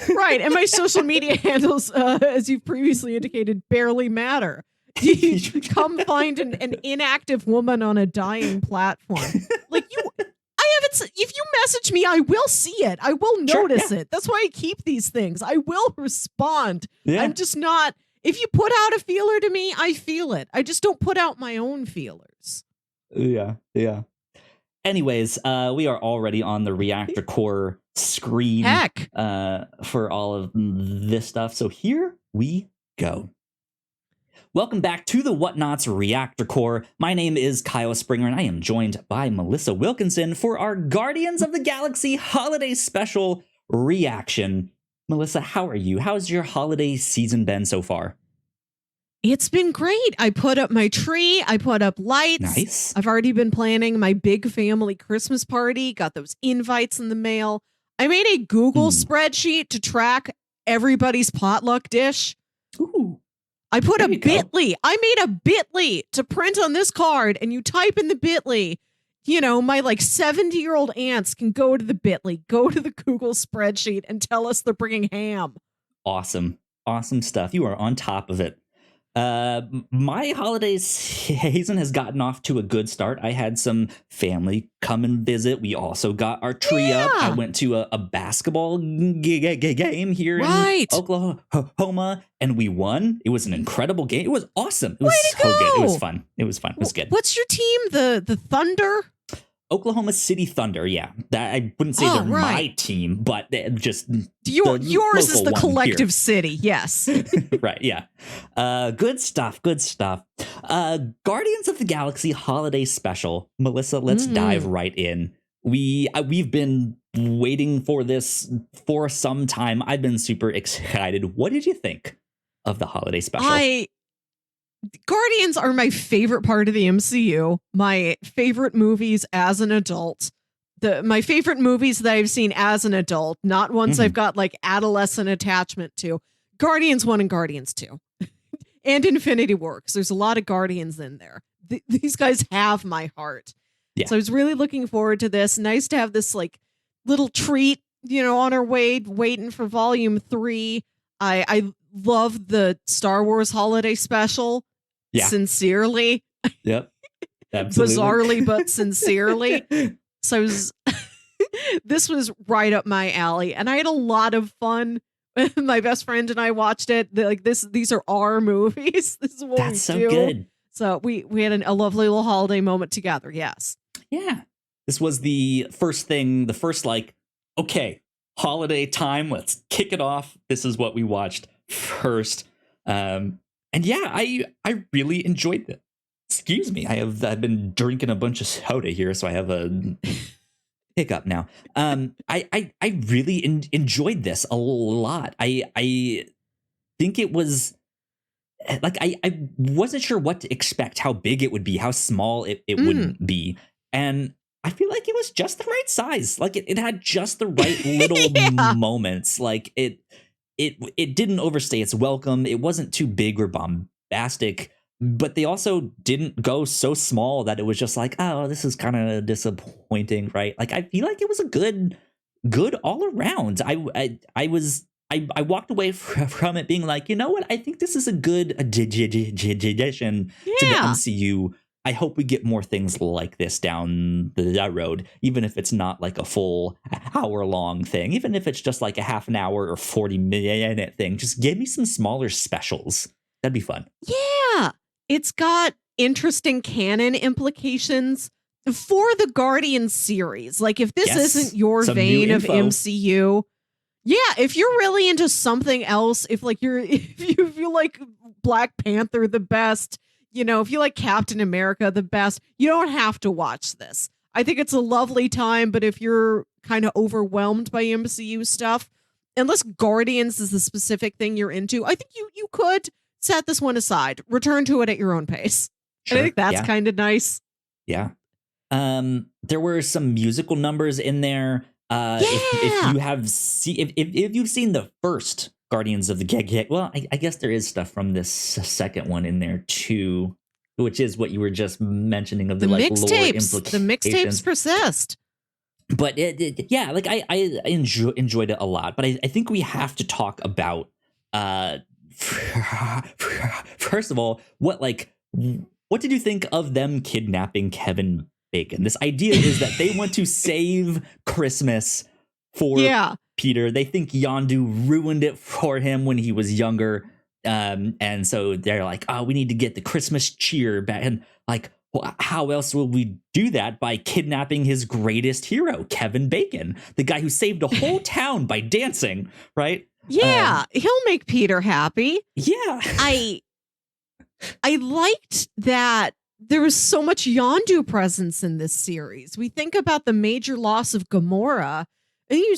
Right. And my social media handles, as you've previously indicated, barely matter. You come find an inactive woman on a dying platform. Like if you message me, I will see it. I will notice it. That's why I keep these things. I will respond.
Yeah.
I'm just not. If you put out a feeler to me, I feel it. I just don't put out my own feelers.
Yeah. Anyways, we are already on the reactor core screen.
Heck.
For all of this stuff. So here we go. Welcome back to the Whatnauts Reactor Core. My name is Kyle Springer, and I am joined by Melissa Wilkinson for our Guardians of the Galaxy Holiday Special reaction. Melissa, how are you? How's your holiday season been so far?
It's been great. I put up my tree. I put up lights.
Nice.
I've already been planning my big family Christmas party. Got those invites in the mail. I made a Google spreadsheet to track everybody's potluck dish.
Ooh.
I put a Bitly. I made a Bitly to print on this card, and you type in the Bitly. You know, my like 70-year-old aunts can go to the Bitly, go to the Google spreadsheet, and tell us they're bringing ham.
Awesome stuff. You are on top of it. My holiday season has gotten off to a good start. I had some family come and visit. We also got our tree up. I went to a basketball game here in Oklahoma, and we won. It was an incredible game. It was awesome. It was so good. It was fun. It was good.
What's your team? The Thunder?
Oklahoma City Thunder, yeah. That I wouldn't say they're my team, but just
yours is the collective
here.
City, yes.
Right, yeah. Good stuff. Guardians of the Galaxy Holiday Special. Melissa, let's dive right in. We've been waiting for this for some time. I've been super excited. What did you think of the holiday special?
Guardians are my favorite part of the MCU. My favorite movies as an adult. My favorite movies that I've seen as an adult, not ones I've got like adolescent attachment to. Guardians 1 and Guardians 2. And Infinity War, because there's a lot of Guardians in there. these guys have my heart.
Yeah.
So I was really looking forward to this. Nice to have this like little treat, on our way, waiting for volume 3. I love the Star Wars holiday special.
Yeah.
Sincerely.
Yep. Absolutely.
Bizarrely, but sincerely. So this was right up my alley, and I had a lot of fun. My best friend and I watched it. These are our movies. This is what
That's
we
so
do.
good.
So we had a lovely little holiday moment together. Yes.
Yeah. This was the first okay, holiday time. Let's kick it off. This is what we watched first. And yeah, I really enjoyed it. Excuse me. I've been drinking a bunch of soda here, so I have a hiccup now. I really enjoyed this a lot. I think it was like I wasn't sure what to expect, how big it would be, how small it wouldn't be, and I feel like it was just the right size. Like it had just the right little moments. Like it didn't overstay its welcome. It wasn't too big or bombastic, but they also didn't go so small that it was just like, oh, this is kind of disappointing, right? Like I feel like it was a good all around. I walked away from it being like, you know what? I think this is a good addition to the MCU. I hope we get more things like this down the road, even if it's not like a full hour-long thing, even if it's just like a half an hour or 40-minute thing. Just give me some smaller specials. That'd be fun.
Yeah. It's got interesting canon implications for the Guardians series. Like if this isn't your vein of MCU, yeah, if you're really into something else, if you like Black Panther the best, if you like Captain America the best, you don't have to watch this. I think it's a lovely time, but if you're kind of overwhelmed by MCU stuff, unless Guardians is the specific thing you're into, I think you could set this one aside, return to it at your own pace. Sure, I think that's kind of nice.
Yeah. There were some musical numbers in there. If you have if you've seen the first Guardians of the Galaxy, well, I guess there is stuff from this second one in there too, which is what you were just mentioning of the like lore implications.
The mixtapes persist.
But I enjoyed it a lot. But I think we have to talk about first of all, what did you think of them kidnapping Kevin Bacon? This idea is that they want to save Christmas for Peter. They think Yondu ruined it for him when he was younger. And so they're like, oh, we need to get the Christmas cheer back. And like, well, how else will we do that? By kidnapping his greatest hero, Kevin Bacon, the guy who saved a whole town by dancing, right?
Yeah, he'll make Peter happy.
Yeah.
I liked that there was so much Yondu presence in this series. We think about the major loss of Gamora, and you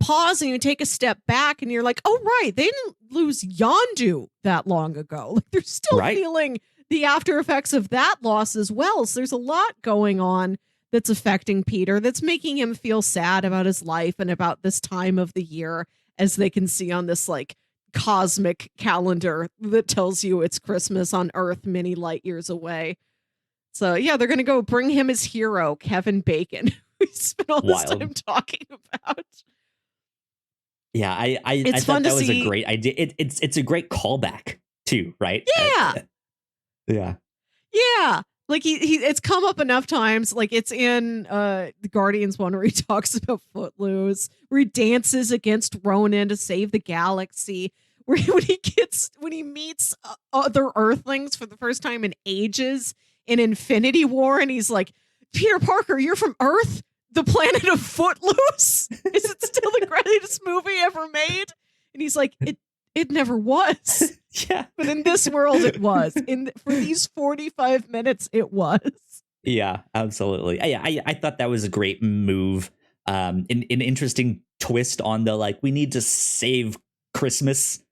pause and you take a step back and you're like, oh, right, they didn't lose Yondu that long ago. Like they're still feeling the after effects of that loss as well. So there's a lot going on that's affecting Peter, that's making him feel sad about his life and about this time of the year, as they can see on this like cosmic calendar that tells you it's Christmas on Earth many light years away. So yeah, they're going to go bring him his hero, Kevin Bacon. We spent all this time talking about.
Yeah, I thought that was a great idea. It's a great callback too, right?
Yeah. Yeah. Like it's come up enough times. Like it's in the Guardians one where he talks about Footloose, where he dances against Ronan to save the galaxy. Where when he meets other Earthlings for the first time in ages in Infinity War, and he's like, Peter Parker, you're from Earth, the planet of Footloose. Is it still the greatest movie ever made? And he's like, it never was.
Yeah.
But in this world, it was. For these 45 minutes, it was.
Yeah, absolutely. I thought that was a great move. An interesting twist on the like, we need to save Christmas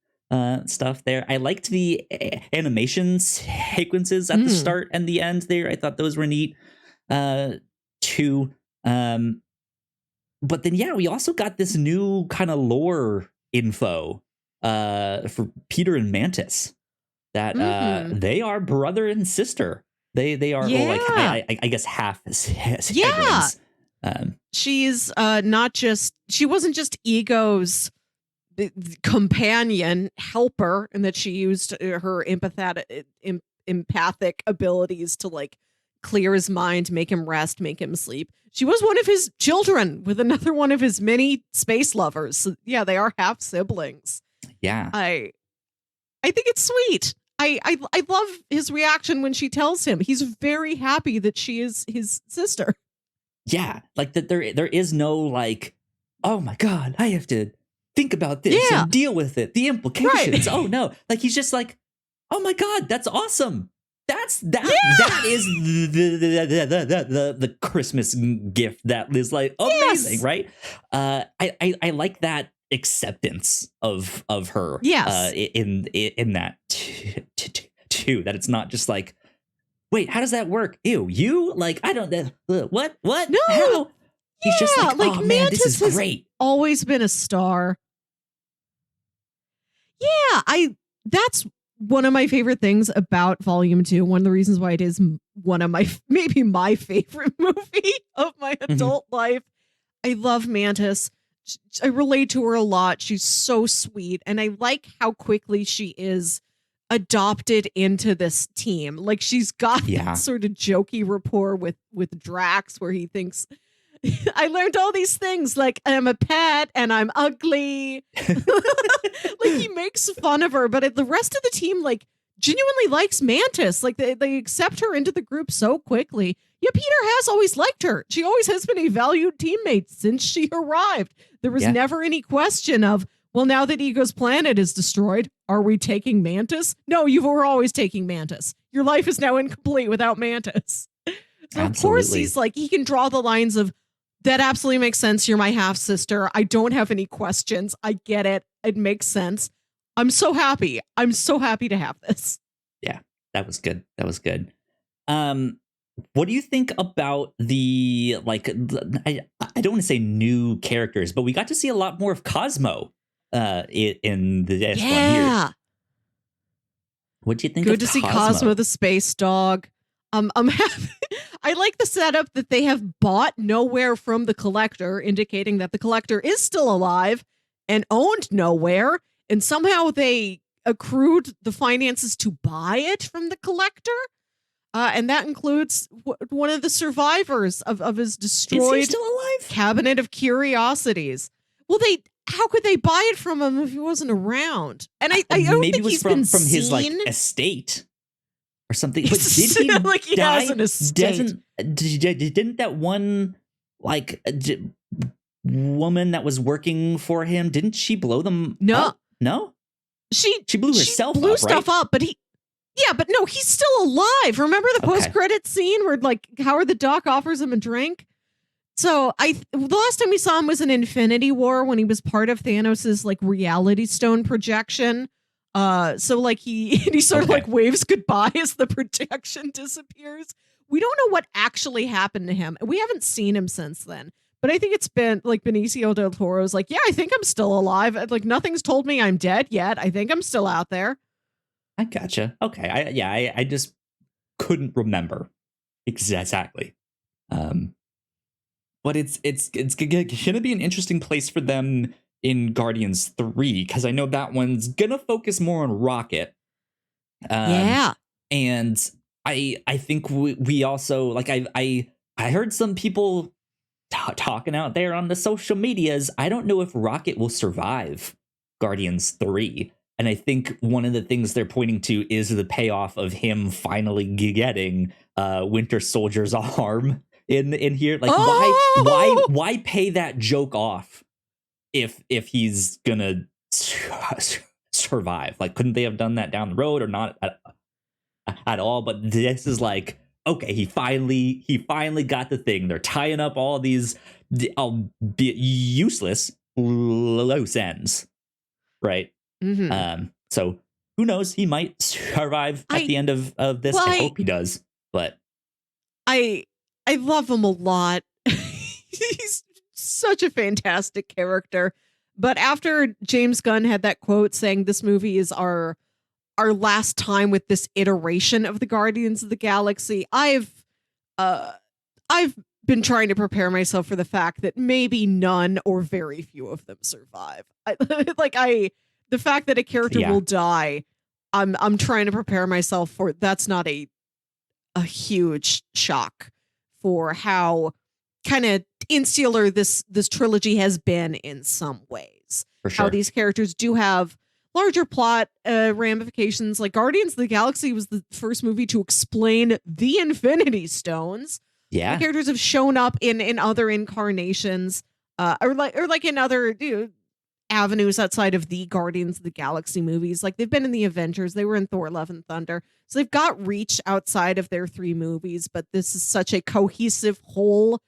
stuff there. I liked the animation sequences at the start and the end there. I thought those were neat too. But then, we also got this new kind of lore info for Peter and Mantis that they are brother and sister. They are like I guess half siblings.
She's she wasn't just Ego's companion helper, and that she used her empathic abilities to like clear his mind, make him rest, make him sleep. She was one of his children with another one of his many space lovers. So, yeah, they are half siblings.
Yeah.
I think it's sweet. I love his reaction when she tells him. He's very happy that she is his sister.
Yeah, like that there is no like, oh my God, I have to think about this and deal with it. The implications. Right. Oh no. Like he's just like, oh my God, that's awesome. That is the Christmas gift that is like amazing, right? I like that acceptance of her.
Yes.
In that too, that it's not just like, wait, how does that work? Ew, you like I don't what? No. How? He's just like, oh man, this is great.
Always been a star. Yeah, that's one of my favorite things about Volume 2. One of the reasons why it is one of maybe my favorite movie of my adult life. I love Mantis. I relate to her a lot. She's so sweet. And I like how quickly she is adopted into this team. Like she's got that sort of jokey rapport with Drax, where he thinks, I learned all these things, like I'm a pet and I'm ugly. Like he makes fun of her, but the rest of the team like genuinely likes Mantis. Like they accept her into the group so quickly. Yeah, Peter has always liked her. She always has been a valued teammate since she arrived. There was never any question of, well, now that Ego's planet is destroyed, are we taking Mantis? No, you were always taking Mantis. Your life is now incomplete without Mantis. So of course he's like, he can draw the lines of, that absolutely makes sense. You're my half sister. I don't have any questions. I get it. It makes sense. I'm so happy. I'm so happy to have this.
Yeah, that was good. That was good. What do you think about the, like, I don't want to say new characters, but we got to see a lot more of Cosmo in the S1 here. What do you think?
Good to see Cosmo the space dog. I'm happy. I like the setup that they have bought Nowhere from the Collector, indicating that the Collector is still alive and owned Nowhere, and somehow they accrued the finances to buy it from the Collector. And that includes one of the survivors of his destroyed
is he still alive?
Cabinet of Curiosities. Well, how could they buy it from him if he wasn't around? And I don't
maybe
think
it was
he's
from
seen.
His like estate or something. But did he
like he
die?
Has an estate?
Didn't that one like woman that was working for him? Didn't she blow them? up? No. She blew herself.
She blew
up,
stuff
right?
up, but but no, he's still alive. Remember the post-credit scene where like Howard the Duck offers him a drink? So the last time we saw him was in Infinity War when he was part of Thanos's like reality stone projection. So like he sort of like waves goodbye as the projection disappears. We don't know what actually happened to him. We haven't seen him since then. But I think it's been like Benicio del Toro's like, yeah, I think I'm still alive. Like nothing's told me I'm dead yet. I think I'm still out there.
I gotcha. Okay. I just couldn't remember exactly. But it's gonna be an interesting place for them in Guardians 3, because I know that one's gonna focus more on Rocket. And I think we also like I heard some people talking out there on the social medias. I don't know if Rocket will survive Guardians 3. And I think one of the things they're pointing to is the payoff of him finally getting Winter Soldier's arm in here. Like, why pay that joke off if he's gonna survive? Like, couldn't they have done that down the road or not at all? But this is like, okay, he finally got the thing. They're tying up all these, albeit useless, loose ends, right?
Mm-hmm.
So who knows? He might survive at the end of this. I hope he does. But
I love him a lot. He's such a fantastic character. But after James Gunn had that quote saying this movie is our our last time with this iteration of the Guardians of the Galaxy, I've been trying to prepare myself for the fact that maybe none or very few of them survive. The fact that a character will die, I'm trying to prepare myself for. That's not a huge shock for how kind of insular this trilogy has been in some ways.
For sure.
How these characters do have larger plot ramifications. Like Guardians of the Galaxy was the first movie to explain the Infinity Stones.
Yeah,
the characters have shown up in other incarnations, or in other avenues outside of the Guardians of the Galaxy movies. Like they've been in the Avengers, they were in Thor: Love and Thunder, so they've got reach outside of their 3 movies. But this is such a cohesive whole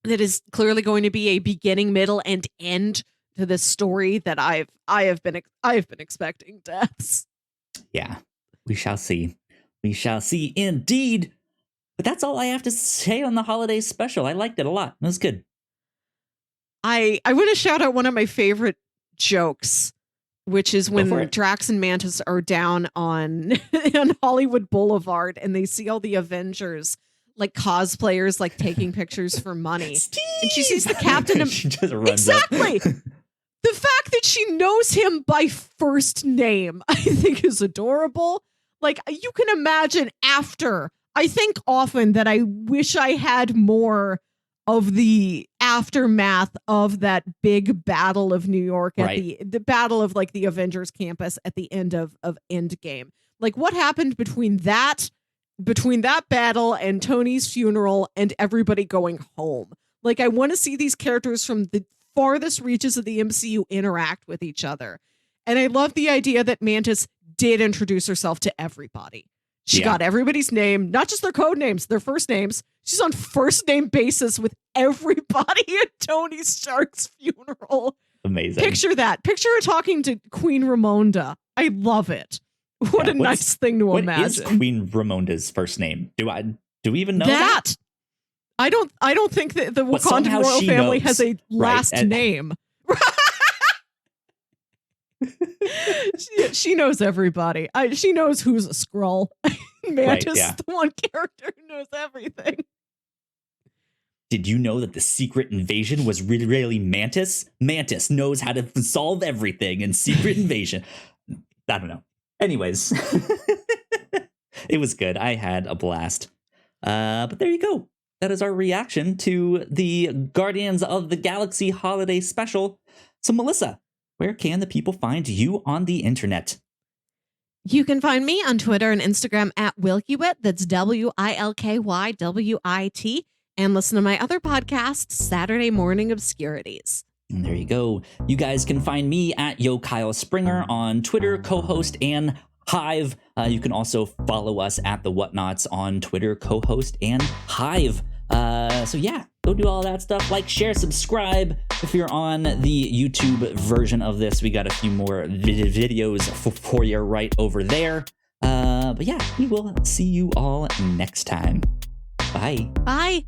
that is clearly going to be a beginning, middle, and end to this story that I have been expecting deaths.
Yeah, we shall see. We shall see indeed. But that's all I have to say on the holiday special. I liked it a lot. It was good.
I want to shout out one of my favorite jokes, which is when Drax and Mantis are down on Hollywood Boulevard and they see all the Avengers like cosplayers like taking pictures for money.
Steve!
And she sees the captain.
She just runs up.
The fact that she knows him by first name, I think is adorable. Like you can imagine after. I think often that I wish I had more of the aftermath of that big battle of New York at the battle of like the Avengers campus at the end of Endgame. Like what happened between that battle and Tony's funeral and everybody going home. Like I want to see these characters from the farthest reaches of the MCU interact with each other. And I love the idea that Mantis did introduce herself to everybody. She got everybody's name, not just their code names, their first names. She's on first name basis with everybody at Tony Stark's funeral.
Amazing.
Picture that. Picture her talking to Queen Ramonda. I love it. What a nice thing to imagine.
What is Queen Ramonda's first name? Do we even know
that? I don't think that the Wakandan royal family has a last name. She knows everybody. She knows who's a Skrull. Mantis is the one character who knows everything.
Did you know that the secret invasion was really Mantis? Mantis knows how to solve everything in Secret Invasion. I don't know. Anyways, it was good. I had a blast. But there you go. That is our reaction to the Guardians of the Galaxy holiday special. So, Melissa, where can the people find you on the internet?
You can find me on Twitter and Instagram at Wilkywit. That's WILKYWIT. And listen to my other podcast, Saturday Morning Obscurities.
And there you go. You guys can find me at Yo Kyle Springer on Twitter, co-host, and Hive. You can also follow us at the Whatnauts on Twitter, co-host, and Hive. So yeah, go do all that stuff. Like, share, subscribe. If you're on the YouTube version of this, we got a few more videos for you right over there. But yeah, we will see you all next time. Bye.
Bye.